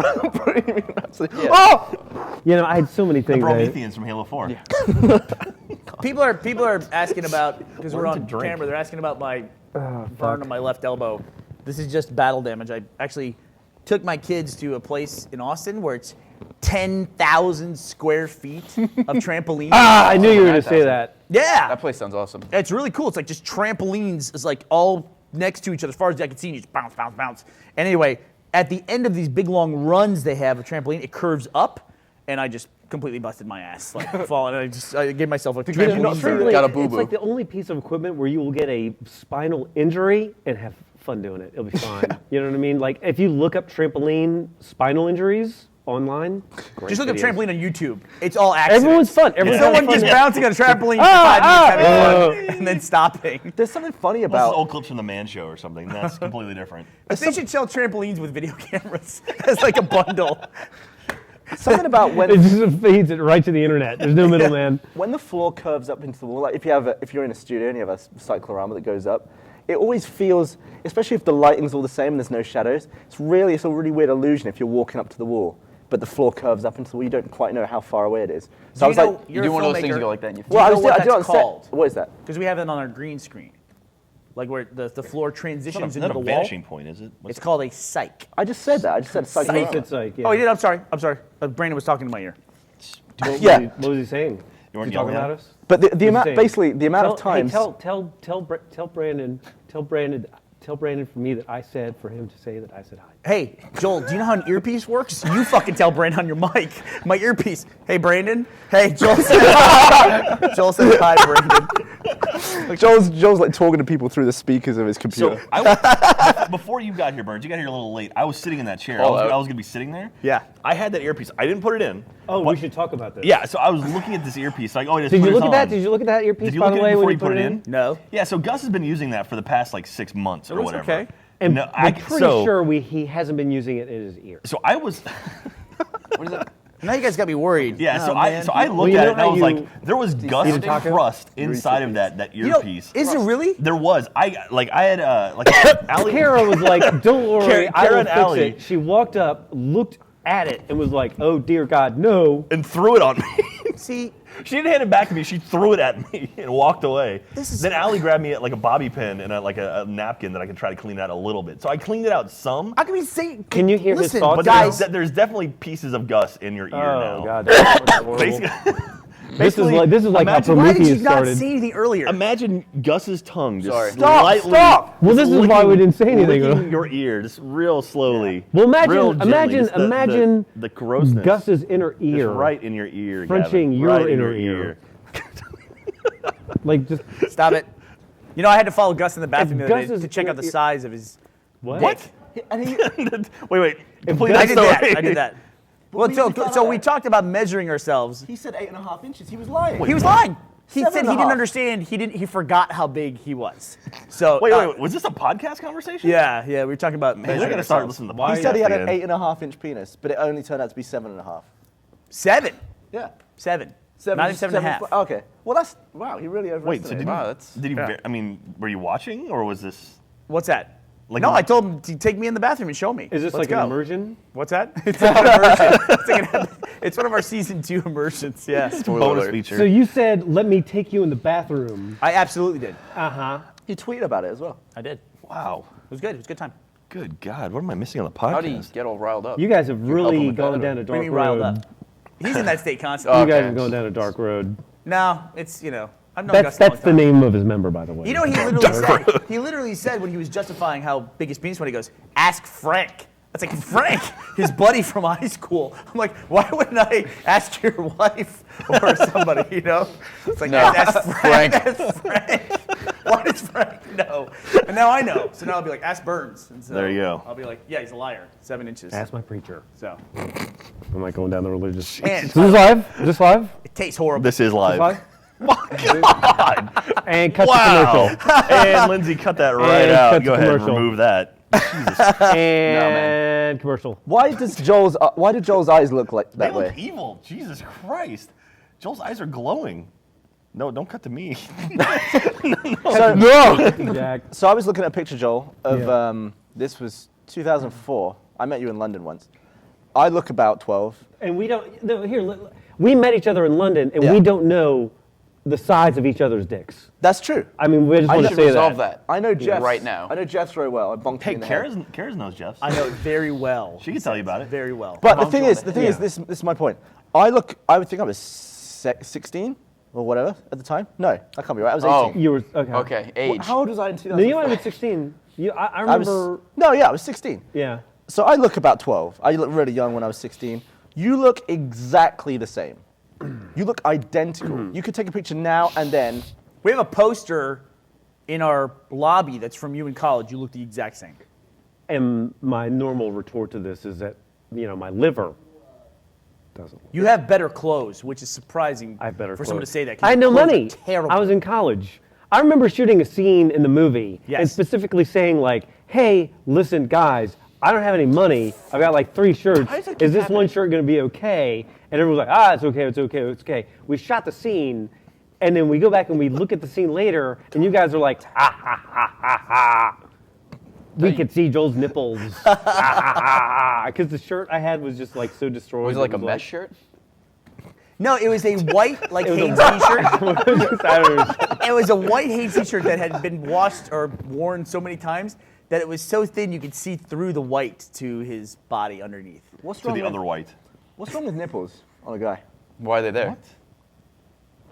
Bohemian Rhapsody. Yeah. Oh! You know, I had so many The things. Prometheans from Halo 4. People are asking about, because we're Learn on to drink. camera, they're asking about my burn on my left elbow. This is just battle damage. I actually took my kids to a place in Austin where it's 10,000 square feet of trampolines. I knew you were going to say 9,000. that. Yeah. That place sounds awesome. It's really cool. It's like just trampolines. It's like all next to each other as far as I can see. You just bounce, bounce, bounce. And anyway, at the end of these big long runs they have of trampoline, it curves up, and I just completely busted my ass, like falling. I gave myself a trampoline. not surgery. really- Got a It's boo-boo. like the only piece of equipment where you will get a spinal injury and have fun doing it. It'll be fine. You know what I mean? Like if you look up trampoline spinal injuries online, great Just look up videos. trampoline on YouTube. It's all accidents. Everyone's fun. Everyone's Someone having just fun. bouncing on a trampoline for 5 minutes having fun, and then stopping. There's something funny This is about old clips from the Man Show or something. That's completely different. They should sell trampolines with video cameras as like a bundle. something about It when just feeds it right to the internet. There's no middleman. when the floor curves up into the wall. Like if you're in a studio and you have a cyclorama that goes up, it always feels, especially if the lighting's all the same and there's no shadows. It's a really weird illusion if you're walking up to the wall, but the floor curves up into the wall. You don't quite know how far away it is. So I was like, You do one of those things you go like that and you well, I know was what I did it on that's set. called? What is that? Because we have it on our green screen. Like where the floor It's transitions not into a the wall. vanishing point, is it? It's called a psych. I just said that. I just said cyclorama. It's like, yeah. Oh, you did? I'm sorry. Brandon was talking to my ear. Yeah. What was he saying? You weren't Was he talking yelling at about him? us? But the What was he amount, saying? basically, the amount of Hey, times. tell Brandon for me that I said for him to say that I said hi. Hey, Joel, do you know how an earpiece works? You fucking tell Brandon on your mic. My earpiece. Hey, Brandon. Hey, Joel said hi. Joel said hi, Brandon. Joel's like talking to people through the speakers of his computer. So before you got here, Burns, you got here a little late. I was sitting in that chair. I was going to be sitting there. Yeah. I had that earpiece. I didn't put it in. Oh, but- we should talk about this. Yeah, so I was looking at this earpiece, like, oh, just Did put you it look at that? on. Did you look at that earpiece, Did you by look the at it way, before when you put it in? No. Yeah, so Gus has been using that for the past like 6 months or was whatever. okay. And No, we're pretty sure he hasn't been using it in his ear. So I was, What is it? Now you guys got me worried. yeah. Oh, so man. I looked you at know it and I how was you- like, there was Gus eat a taco? crust inside of that You know, earpiece. is it really? There was. I had Allie. Kara was like, "Don't worry, I Kara will and fix Allie. it." She walked up, looked at it, and was like, "Oh dear God, no!" and threw it on me. See, She didn't hand it back to me. She threw it at me and walked away. This is- Then Allie grabbed me like a bobby pin and a napkin that I could try to clean out a little bit. So I cleaned it out some. I can be saying. Can you hear his listen, thoughts? But guys? there's definitely pieces of Gus in your ear now. Oh God, that's horrible. Basically, This is like how imagine- Why did you Prometheus not started. say anything earlier? Imagine Gus's tongue just Sorry. slightly. Stop! Well, this is why we didn't say anything. Licking your ear just real slowly. Well, real imagine, gently, just imagine the grossness. Gus's inner just ear, right in your ear, Frenching Gavin. your Right in inner ear. Like just Stop it. You know, I had to follow Gus in the bathroom the If other Gus day is to check in out the your- size of his what? dick. And he, wait. Complete I did that. story. I did that. Well, we so, found so out we that talked about measuring ourselves. He said 8.5 inches. He was lying. He was lying. He said he 7.5. didn't understand. He forgot how big he was. So Wait, was this a podcast conversation? Yeah, we were talking about Man, measuring I gotta start ourselves. listening to the podcast He said he had an again. 8.5 inch penis, but it only turned out to be 7.5. 7. Yeah. 7. Seven, Not even 7.5. Okay. Well, that's wow. He really overestimated. Wait, so did Wow, you? that's- Did you? Yeah. I mean, were you watching or was this? What's that? Like no, a- I told him to take me in the bathroom and show me. Is this Let's like go. an immersion? What's that? It's like an immersion. It's one of our season 2 immersions. Yeah. Bonus alert. feature. So you said, "Let me take you in the bathroom." I absolutely did. He tweeted about it as well. I did. wow. It was good. It was a good time. Good God, what am I missing on the podcast? How do you get all riled up? You guys have You help him really with that, gone or- down a What do dark you mean riled road. up? He's in that state constantly. You guys Okay. have gone down a dark road. No, it's, I've known Gus a That's long the time. name of his member, by the way. You know, he literally said when he was justifying how big his penis was, he goes, ask Frank. That's like, Frank, his buddy from high school. I'm like, why wouldn't I ask your wife or somebody, It's like, No. ask Frank. Frank. Ask Frank. Why does Frank know? And now I know. So now I'll be like, ask Burns. And so There you go. I'll be like, yeah, he's a liar. 7 inches. Ask my preacher. So I'm not going down the religious. And Is this live? Is this live? it tastes horrible. This is live. Live? And cut the Wow. commercial. And Lindsay, cut that right And out. cut Go the ahead and commercial. remove that. And commercial. Why do Joel's eyes look like They that look way? evil. Jesus Christ. Joel's eyes are glowing. No, don't cut to me. Jack. So I was looking at a picture, Joel, of Yeah. this was 2004. I met you in London once. I look about 12. And we don't. No, here, we met each other in London, and Yeah. we don't know the size of each other's dicks. That's true. I mean, we just want to should say resolve that. that. I know Jeff right now. I know Jeff's very well. I bonked Hey, him in the head. Kara's knows Jeff's. I know it very well. She can tell you about it. Very well. But the Mom's thing on is, it. this is my point. I would think I was 16 or whatever at the time. No, that can't be right. I was 18. Oh. You were okay. Okay, age. How old was I in No, 2004? you might have been 16. I I was, remember. I was 16. Yeah. So I look about 12. I look really young when I was 16. You look exactly the same. You look identical. You could take a picture now and then. We have a poster in our lobby that's from you in college. You look the exact same. And my normal retort to this is that my liver doesn't. You have better clothes, which is surprising I have better for clothes. someone to say that. 'cause I had your no clothes are money. Terrible. I was in college. I remember shooting a scene in the movie and Yes. specifically saying like, "Hey, listen, guys, I don't have any money. I've got like 3 shirts. Why does that keep Is this happening? one shirt going to be okay?" And everyone's like, "It's okay, it's okay, it's okay." We shot the scene, and then we go back and we look at the scene later, and you guys are like, "Ha ha ha ha ha." We could see Joel's nipples. Because the shirt I had was just like so destroyed. Was it like a mesh shirt? No, it was a white like was a Hanes t-shirt. shirt? It was a white Hanes t-shirt that had been washed or worn so many times that it was so thin you could see through the white to his body underneath. What's To the other white. What's wrong with nipples on a guy? Why are they there? What?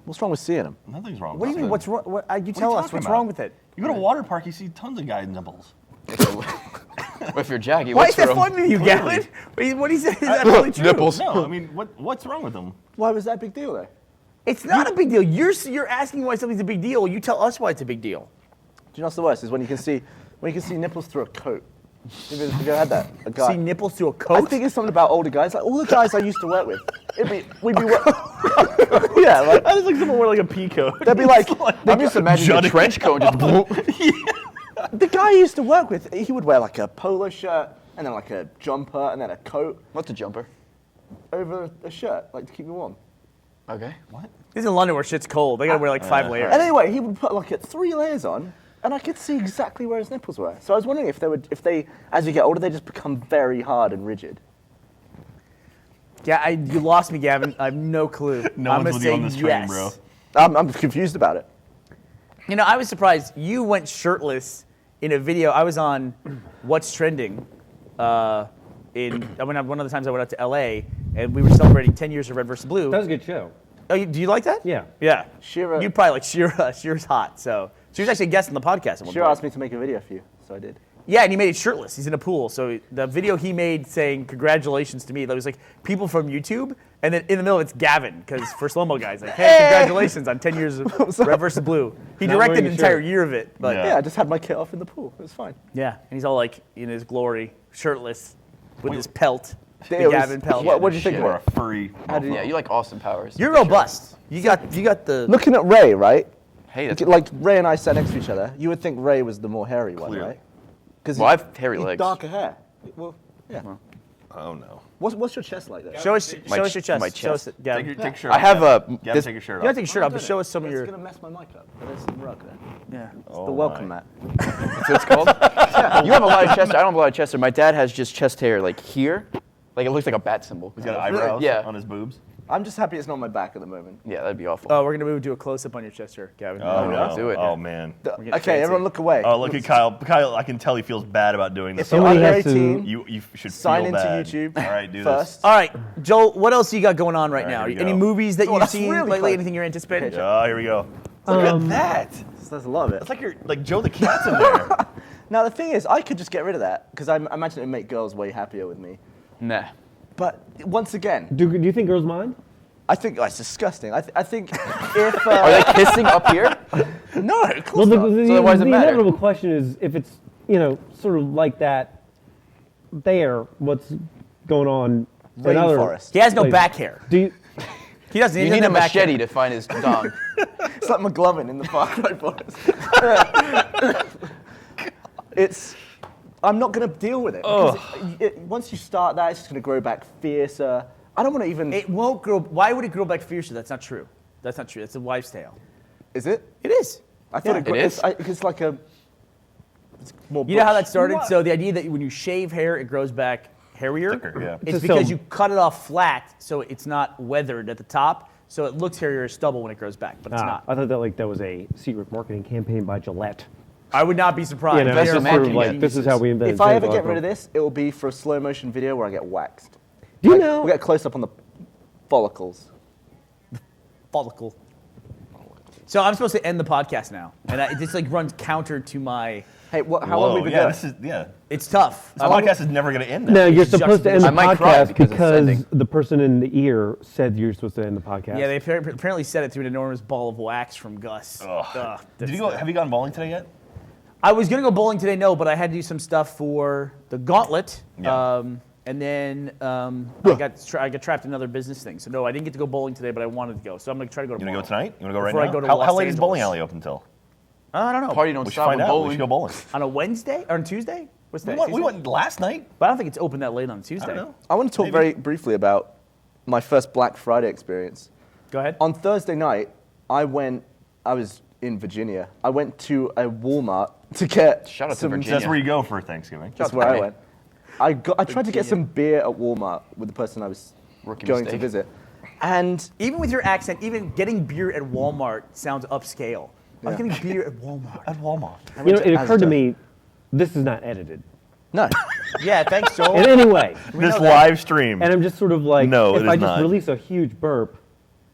What's wrong with seeing them? Nothing's wrong. What do you mean? What's wrong? You tell us talking what's about? wrong with it. You go to a water park, you see tons of guys' nipples. Well, if you're Jackie, Why what's is that for 'em? funny to you, Gavin? What he said is that really true? Nipples. No, I mean, what's wrong with them? Why was that a big deal though? It's not a big deal. You're asking why something's a big deal. You tell us why it's a big deal. Do you know what's the worst? Is when you can see nipples through a coat. Have you ever had that? A guy. See nipples through a I coat. think it's something about older guys. Like all the guys I used to work with, we'd be yeah, like I just like someone wear like a pea coat. they'd be like I'm just imagining a jutting trench coat and just the guy I used to work with. He would wear like a polo shirt and then like a jumper and then a coat What's a jumper? over a shirt, like to keep me warm. Okay. What? He's in London where shit's cold. They gotta wear like 5 layers. And anyway, he would put like 3 layers on, and I could see exactly where his nipples were. So I was wondering if they, as you get older, they just become very hard and rigid. Yeah, you lost me, Gavin. I have no clue. No I'm one's gonna with you say on this train, yes. bro. I'm confused about it. You know, I was surprised. You went shirtless in a video. I was on What's Trending. One of the times I went out to LA, and we were celebrating 10 years of Red vs. Blue. That was a good show. Oh, do you like that? Yeah. Yeah. Shira- You probably like Shira. Shira's hot. So she was actually a guest on the podcast. At one Shira point. asked me to make a video for you, so I did. Yeah, and he made it shirtless. He's in a pool. So the video he made saying congratulations to me, that was like people from YouTube, and then in the middle it's Gavin, because for slow-mo guys, like, hey, congratulations on 10 years of Red vs. Blue. He Not directed wearing an a entire shirt. year of it. But Yeah, I just had my kit off in the pool. It was fine. yeah, and he's all like in his glory, shirtless, with his pelt. It was- Gavin Pelt. What do you think You are of a it? furry. Yeah, you like Austin Powers. You're for sure. robust. You got the. Looking at Ray, right? Hey, that's Like Ray and I sat next to each other. You would think Ray was the more hairy one, Clearly. right? Because Well, I have hairy legs. darker hair. Well, yeah. Oh no. What's your chest like there? Show us My your ch- chest. my Show us chest. it, Gavin. Take your shirt I off. have a. Gavin, This, take your shirt You gotta off. take your shirt off, but show us some of That's your. gonna mess my mic up. There's some rug there. Yeah. Oh, The welcome my. mat. that's what it's called. You have a lot of chest hair. I don't have a lot of chest hair. My dad has just chest hair like here. Like it looks like a bat symbol. He's got eyebrows Yeah. on his boobs. I'm just happy it's not my back at the moment. Yeah, that'd be awful. Oh, we're gonna move to a close up on your chest here, Gavin. Oh yeah? no. Do it. Oh man. getting Okay, fancy. everyone look away. Oh, look at Kyle. Kyle, I can tell he feels bad about doing this. If you're Somebody under has to- 18, You should sign feel into bad. YouTube All right, do first. All right, Joel. What else you got going on right All right, now? here we Any go. movies that Oh, you've that's seen really lately? close. Anything you're anticipating? Okay, this. Oh, here we go. Look at that. There's a lot of it. That's like you're like Joe the Cat's in there. Now the thing is, I could just get rid of that because I imagine it would make girls way happier with me. Nah. But once again, Do you think girls mind? I think it's disgusting. I think if Are they kissing up here? no, of Well, course the, not. the, So then why does it the matter? inevitable question is if it's sort of like that there, what's going on in other Rainforest. He has no places. back hair. Do you? He doesn't. You he need doesn't a have back hair. machete to find his dong. It's like McGlovin in the Park Road Boys. It's. I'm not going to deal with it. Because once you start that, it's just going to grow back fiercer. I don't want to even. It won't grow. Why would it grow back fiercer? That's not true. That's not true. That's a wives' tale. Is it? It is. I thought Yeah, it is. It's like a. It's more. You know how that bush. started? What? So the idea that when you shave hair, it grows back hairier. Thicker, yeah. It's So- because you cut it off flat, so it's not weathered at the top, so it looks hairier as stubble when it grows back, but it's not. I thought that was a secret marketing campaign by Gillette. I would not be surprised. You know, That's it's what just sort of marketing like this is how we invented. If I ever Save get rid Our of this, it will be for a slow motion video where I get waxed. Do you know? We'll get close up on the follicles. Follicle. So I'm supposed to end the podcast now, and it just like runs counter to my. Hey, how long Whoa, have we been yeah, going? this is yeah. It's tough. This podcast is never going to end. Now. No, you're It's supposed to end the I might cry podcast because it's ending. because the person in the ear said you're supposed to end the podcast. Yeah, they apparently said it through an enormous ball of wax from Gus. Ugh. Ugh, Did you that's- go? Have you gone bowling today yet? I was gonna go bowling today, no, but I had to do some stuff for the gauntlet, Yeah. and then I got trapped in another business thing. So no, I didn't get to go bowling today, but I wanted to go. So I'm gonna try to go You tomorrow. want to go tonight? You want to go right Before I now? go to how Los late is bowling Angeles. alley open till? I don't know. Party don't We should stop find with out. bowling. We should go bowling. On a Wednesday or on Tuesday? What's that? We Tuesday? went last night. But I don't think it's open that late on Tuesday. I don't know. I want to talk Maybe. very briefly about my first Black Friday experience. Go ahead. On Thursday night, I was in Virginia. I went to a Walmart to get Shout out to some. Virginia. That's where you go for Thanksgiving. That's where I Hey. went. I tried to get some beer at Walmart with the person I was Rookie going to mistake. visit, and Even with your accent, even getting beer at Walmart sounds upscale. I was Yeah. getting beer at Walmart. At Walmart. You know, to it occurred to Asda. me, this is not edited no, Yeah, thanks, Joel. in any way. This know that. live stream. And I'm just sort of like, No, if it I is just not. release a huge burp,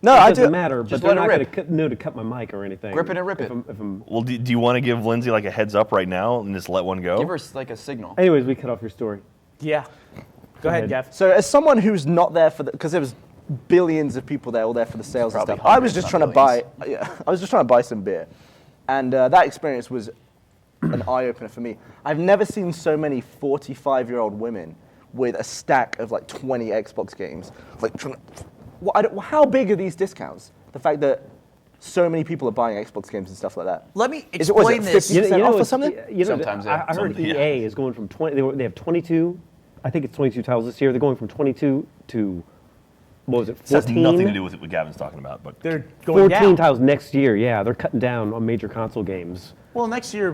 no, it I doesn't do. matter. But Just they're let it not rip. going to know to cut my mic or anything. Grip it and rip if it. I'm- Well, do you want to give Lindsay like a heads up right now and just let one go? Give her like a signal. Anyways, we cut off your story. Yeah. Go ahead, ahead. Gav. So as someone who's not there for because there was billions of people there, all there for the sales and Probably stuff. I was hundreds, just not trying to buy. billions. Yeah, I was just trying to buy some beer, and that experience was an eye opener for me. I've never seen so many 45-year-old women with a stack of like 20 Xbox games. Like, how big are these discounts? The fact that so many people are buying Xbox games and stuff like that. Let me Is it, was explain it this. 50% off or it's- something? Sometimes, yeah. I heard Something, yeah. EA is going from 20. They have 22. I think it's 22 titles this year. They're going from 22 to what was it? 14. This has nothing to do with what Gavin's talking about, but They're going 14 down. titles next year. Yeah, they're cutting down on major console games. Well, next year,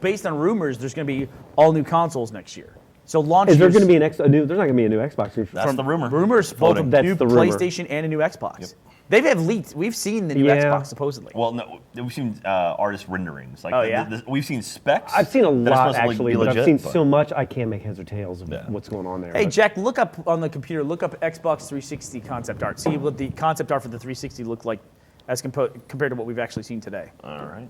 based on rumors, there's going to be all new consoles next year. So launch Is there years- going to be there's not going to be a new Xbox. that's the rumor. rumors both Floating. a That's new the rumor. PlayStation and a new Xbox. They've had leaked. We've seen the new Yeah. Xbox supposedly. Well, no, we've seen artist renderings. Like Oh, yeah? we've seen specs. I've seen a that are lot supposed to, like, actually, be but I've legit, seen but- so much I can't make heads or tails of Yeah. what's going on there. Hey, but- Jack, look up on the computer. Look up Xbox 360 concept art. See what the concept art for the 360 looked like as compared to what we've actually seen today. All right.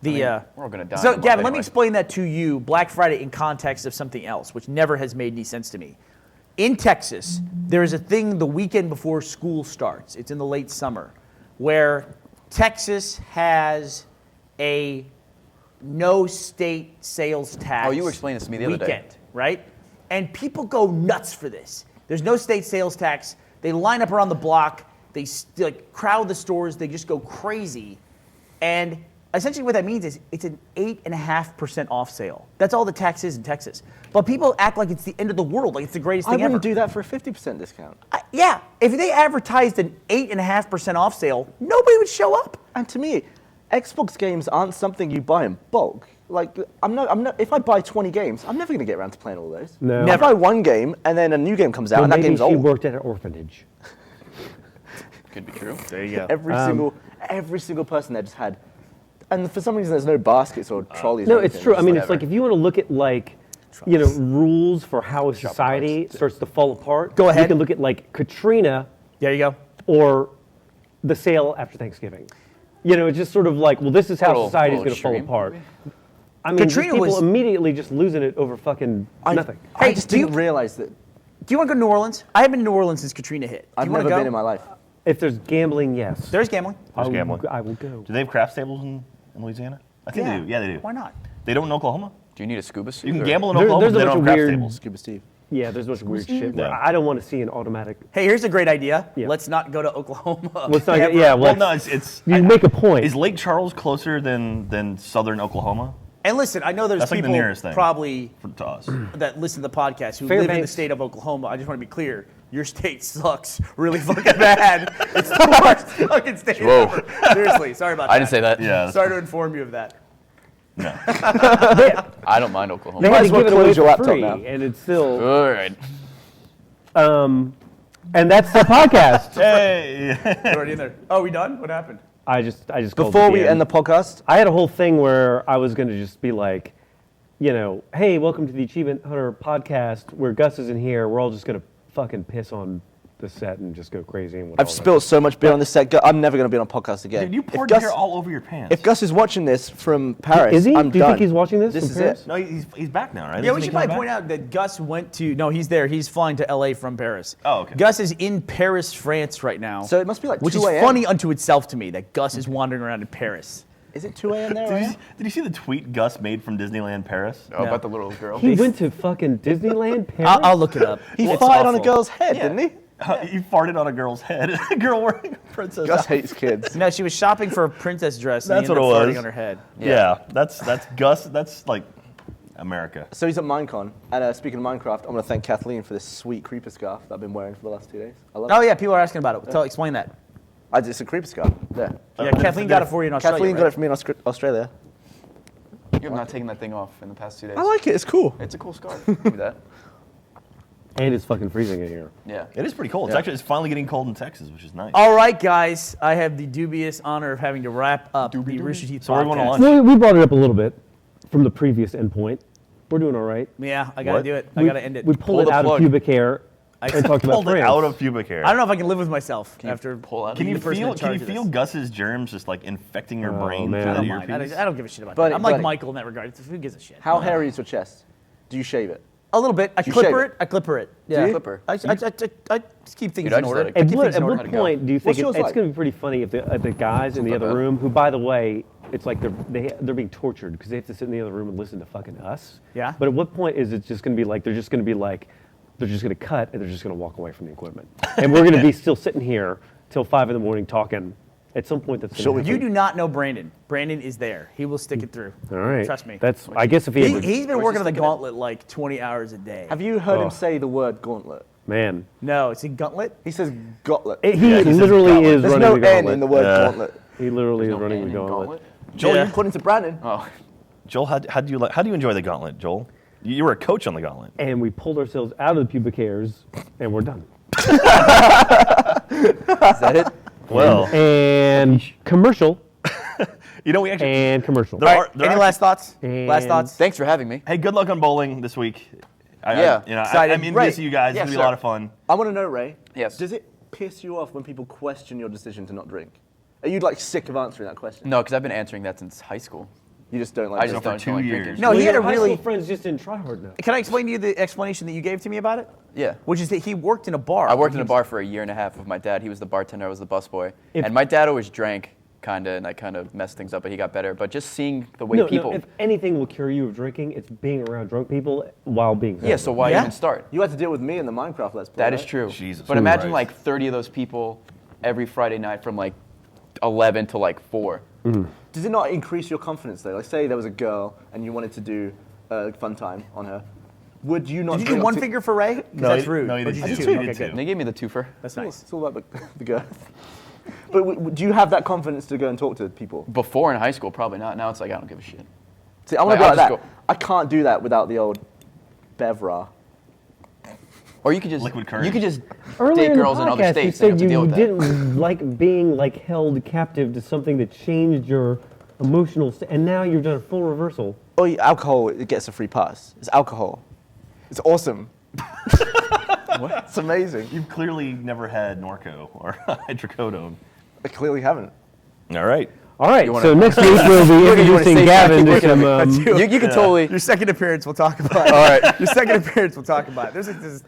The we're all gonna die So, in a month Gavin, let me anyway. explain that to you. Black Friday in context of something else, which never has made any sense to me. In Texas, there is a thing the weekend before school starts. It's in the late summer, where Texas has a no state sales tax. Oh, you explained this to me the other day. weekend, right? And people go nuts for this. There's no state sales tax. They line up around the block. They like crowd the stores. They just go crazy. And essentially what that means is it's an 8.5% off sale. That's all the tax is in Texas. But people act like it's the end of the world, like it's the greatest I thing ever. wouldn't do that for a 50% discount. Yeah, if they advertised an 8.5% off sale, nobody would show up. And to me, Xbox games aren't something you buy in bulk. Like, I'm not. If I buy 20 games, I'm never going to get around to playing all those. No. If I buy one game and then a new game comes out Well, and that maybe game's she old, worked at an orphanage. Could be true. There you go. every single person there just had. And for some reason, there's no baskets or trolleys. No, or it's anything, true. I just mean, like- it's like if you want to look at like, rules for how a society starts to fall apart. Go ahead. You can look at like Katrina There you go. or the sale after Thanksgiving. It's just sort of like, well, this is how Little- society's little going to fall extreme, apart. maybe. I mean, Katrina people was- immediately just losing it over fucking nothing. I Hey, just do you- didn't realize that. Do you want to go to New Orleans? I haven't been to New Orleans since Katrina hit. Do I've you want never to go? been in my life. If there's gambling, yes. There's gambling. I will- gambling. I will go. Do they have craft tables in Louisiana? I think they do. Yeah, they do. Why not? They don't in Oklahoma? Do you need a scuba suit? You can or- gamble in There- Oklahoma, there's but they a don't have bunch of craft weird- tables. Scuba Steve. Yeah, there's a bunch of weird shit. Where Yeah. I don't want to see an automatic. Hey, here's a great idea. Yeah. Let's not go to Oklahoma. Let's not get, ever. yeah, Well, let's, no, it's you make a point. Is Lake Charles closer than southern Oklahoma And listen, I know there's That's like the people nearest thing. probably to us? that listen to the podcast who live in the Fairbanks. state of Oklahoma. I just want to be clear. Your state sucks really fucking bad. It's the worst fucking state Whoa. ever. Seriously, sorry about that. I didn't say that. Yeah. Sorry to inform you of that. I don't mind Oklahoma. They might had as to well give it away close your for laptop free, now. and it's still. All right. And that's the podcast. Hey! You're already in there. Oh, we done? What happened? I just called Before it we end the podcast, I had a whole thing where I was going to just be like, hey, welcome to the Achievement Hunter podcast. Where Gus is in here, we're all just going to fucking piss on the set and just go crazy. And I've spilled so much beer on this set. I'm never going to be on a podcast again. Dude, you If poured Gus- beer all over your pants. If Gus is watching this from Paris, Is he? I'm Do you done. think he's watching this This from is Paris? it. No, he's back now, right? Yeah, Isn't we he should coming probably point back? out that Gus went to. No, he's there. He's flying to LA from Paris. Oh, okay. Gus is in Paris, France right now. So it must be like which 2 is a.m. funny unto itself to me that Gus is wandering around in Paris. Is it 2 a.m. there? Right now? Did you see the tweet Gus made from Disneyland Paris? Oh, about the little girl. He went to fucking Disneyland Paris? I'll look it up. He It's fired on a awful. girl's head, didn't he? He farted on a girl's head. A girl wearing a princess Gus outfit. hates kids. No, she was shopping for a princess dress. And That's he ended what up it farting was. on her head. Yeah, that's Gus. That's like America. So he's at Minecon, and speaking of Minecraft, I'm going to thank Kathleen for this sweet creeper scarf that I've been wearing for the last 2 days. I love Oh it. yeah, people are asking about it. Explain that. It's a creeper scarf. There. Yeah, Kathleen got it for you in Australia. Kathleen got right? it for me in Australia. You have not taken that thing off in the past 2 days. I like it. It's cool. It's a cool scarf. Give me that. And it's fucking freezing in here. Yeah. It is pretty cold. Yeah. It's finally getting cold in Texas, which is nice. All right, guys. I have the dubious honor of having to wrap up the Rooster Teeth So we're going to podcast. lunch. Well, we brought it up a little bit from the previous endpoint. We're doing all right. Yeah, I gotta What? do it. I gotta end it. We pulled Pull it the out plug. of pubic hair and talked about Pulled it France. out of pubic hair. I don't know if I can live with myself Can you after. pull out? Can you the person in feel? Can charge you of feel this. Gus's germs just like infecting your Oh, brain man. through I that don't mind. earpiece? I don't give a shit about Buddy, that. I'm like buddy. Michael in that regard. Who gives a shit? How hairy is your chest? Do you shave it? A little bit. I You clipper shave it. it? I clipper it. Yeah. you? Clipper. I just keep things Dude, I in just order. let it- I At keep what, things in at order. what point do you think What's yours it's like? going to be pretty funny if the guys in the Something other like that. room, who by the way, it's like they're being tortured because they have to sit in the other room and listen to fucking us. Yeah. But at what point is it just going to be like they're just going to cut and they're just going to walk away from the equipment, and we're going to be still sitting here till 5 a.m. talking. At some point, that's going to You do not know Brandon. Brandon is there. He will stick it through. All right. Trust me. That's. I guess if he ever, He's been Where's working he on the sticking it? gauntlet like 20 hours a day. Have you heard Oh. him say the word gauntlet? man, No, it's a gauntlet. He says gauntlet. he he says literally gauntlet. is There's running no the gauntlet. N in the word Yeah. gauntlet. He literally There's is no running N the in gauntlet. Joel, Yeah. According to Brandon. Oh, Joel, how do you enjoy the gauntlet, Joel? You were a coach on the gauntlet. And we pulled ourselves out of the pubic hairs, and we're done. is that it? Well, And commercial, you know we actually. and commercial. There are- there Any are- last thoughts? And- Last thoughts? Thanks for having me. Hey, good luck on bowling this week. Yeah, excited. I'm envious Right. of you guys. Yes, It's gonna be a sir. lot of fun. I want to know, Ray. Yes. Does it piss you off when people question your decision to not drink? Are you like sick of answering that question? No, because I've been answering that since high school. You just don't like I just drinking? don't, for 2 like years. drinking. No, he had a Your high really. school friends just didn't try hard enough. Can I explain to you the explanation that you gave to me about it? Yeah. Which is that he worked in a bar. I worked in He a was- bar for a year and a half with my dad. He was the bartender, I was the busboy. If- And my dad always drank and that kind of messed things up, but he got better. But just seeing the way people. No, if anything will cure you of drinking, it's being around drunk people while being Yeah, so why Yeah. even start? You had to deal with me in the Minecraft Let's Play. That is right? true. Jesus But imagine Christ. like 30 of those people every Friday night from like 11 to like 4. Does it not increase your confidence though? Like, say there was a girl and you wanted to do a fun time on her. Would you not? Did you bring do up one two- finger for Ray? 'Cause No, that's he- rude. no, he Or did did you two. do He did Okay, two. good. They gave me the twofer. That's It's nice. all about the girth. But do you have that confidence to go and talk to people? Before in high school, probably not. Now it's like, I don't give a shit. See, I want Like, to be I'll like that. just I can't do that without the old Bevra. Or you could just Liquid courage. you could just Earlier date in the girls in other podcast, states you and said you have to deal you with that. didn't like being like held captive to something that changed your emotional state, and now you've done a full reversal. Oh, alcohol, it gets a free pass. It's alcohol. It's awesome. What? It's amazing. You've clearly never had Norco or hydrocodone. I clearly haven't. All right. All right, You wanna- so next week we'll be You wanna introducing say Gavin to something? some. You can totally. Your second appearance, we'll talk about it. All right. Your second appearance, we'll talk about it. There's this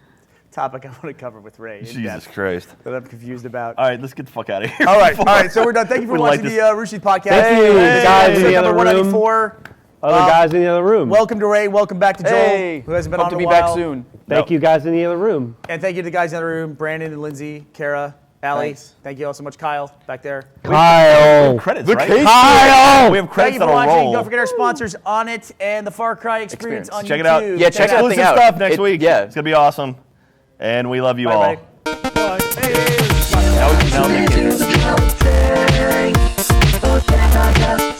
topic I want to cover with Ray in Jesus depth Christ. that I'm confused about. All right, let's get the fuck out of here. All right, so we're done. Thank you for We like watching this. the Rooster Teeth podcast. Thank you, guys in the Episode other number room. 194. Other guys in the other room. Welcome to Ray. Welcome back to Joel, Hey, who hasn't been hope on to in be a while. back soon. Thank you guys in the other room. And thank you to the guys in the other room, Brandon and Lindsay, Kara, Allie. Thanks. Thank you all so much, Kyle, back there. Kyle. Credits, The right? case Kyle. We have Thank credits you for that'll watching. roll. Don't forget our sponsors, On It and the Far Cry Experience on Check YouTube. it out. Yeah, check that Exclusive thing out. stuff next It- week. yeah. It's going to be awesome. And we love you all. Bye, Ray. Bye. Hey. Now we can. Trampoline.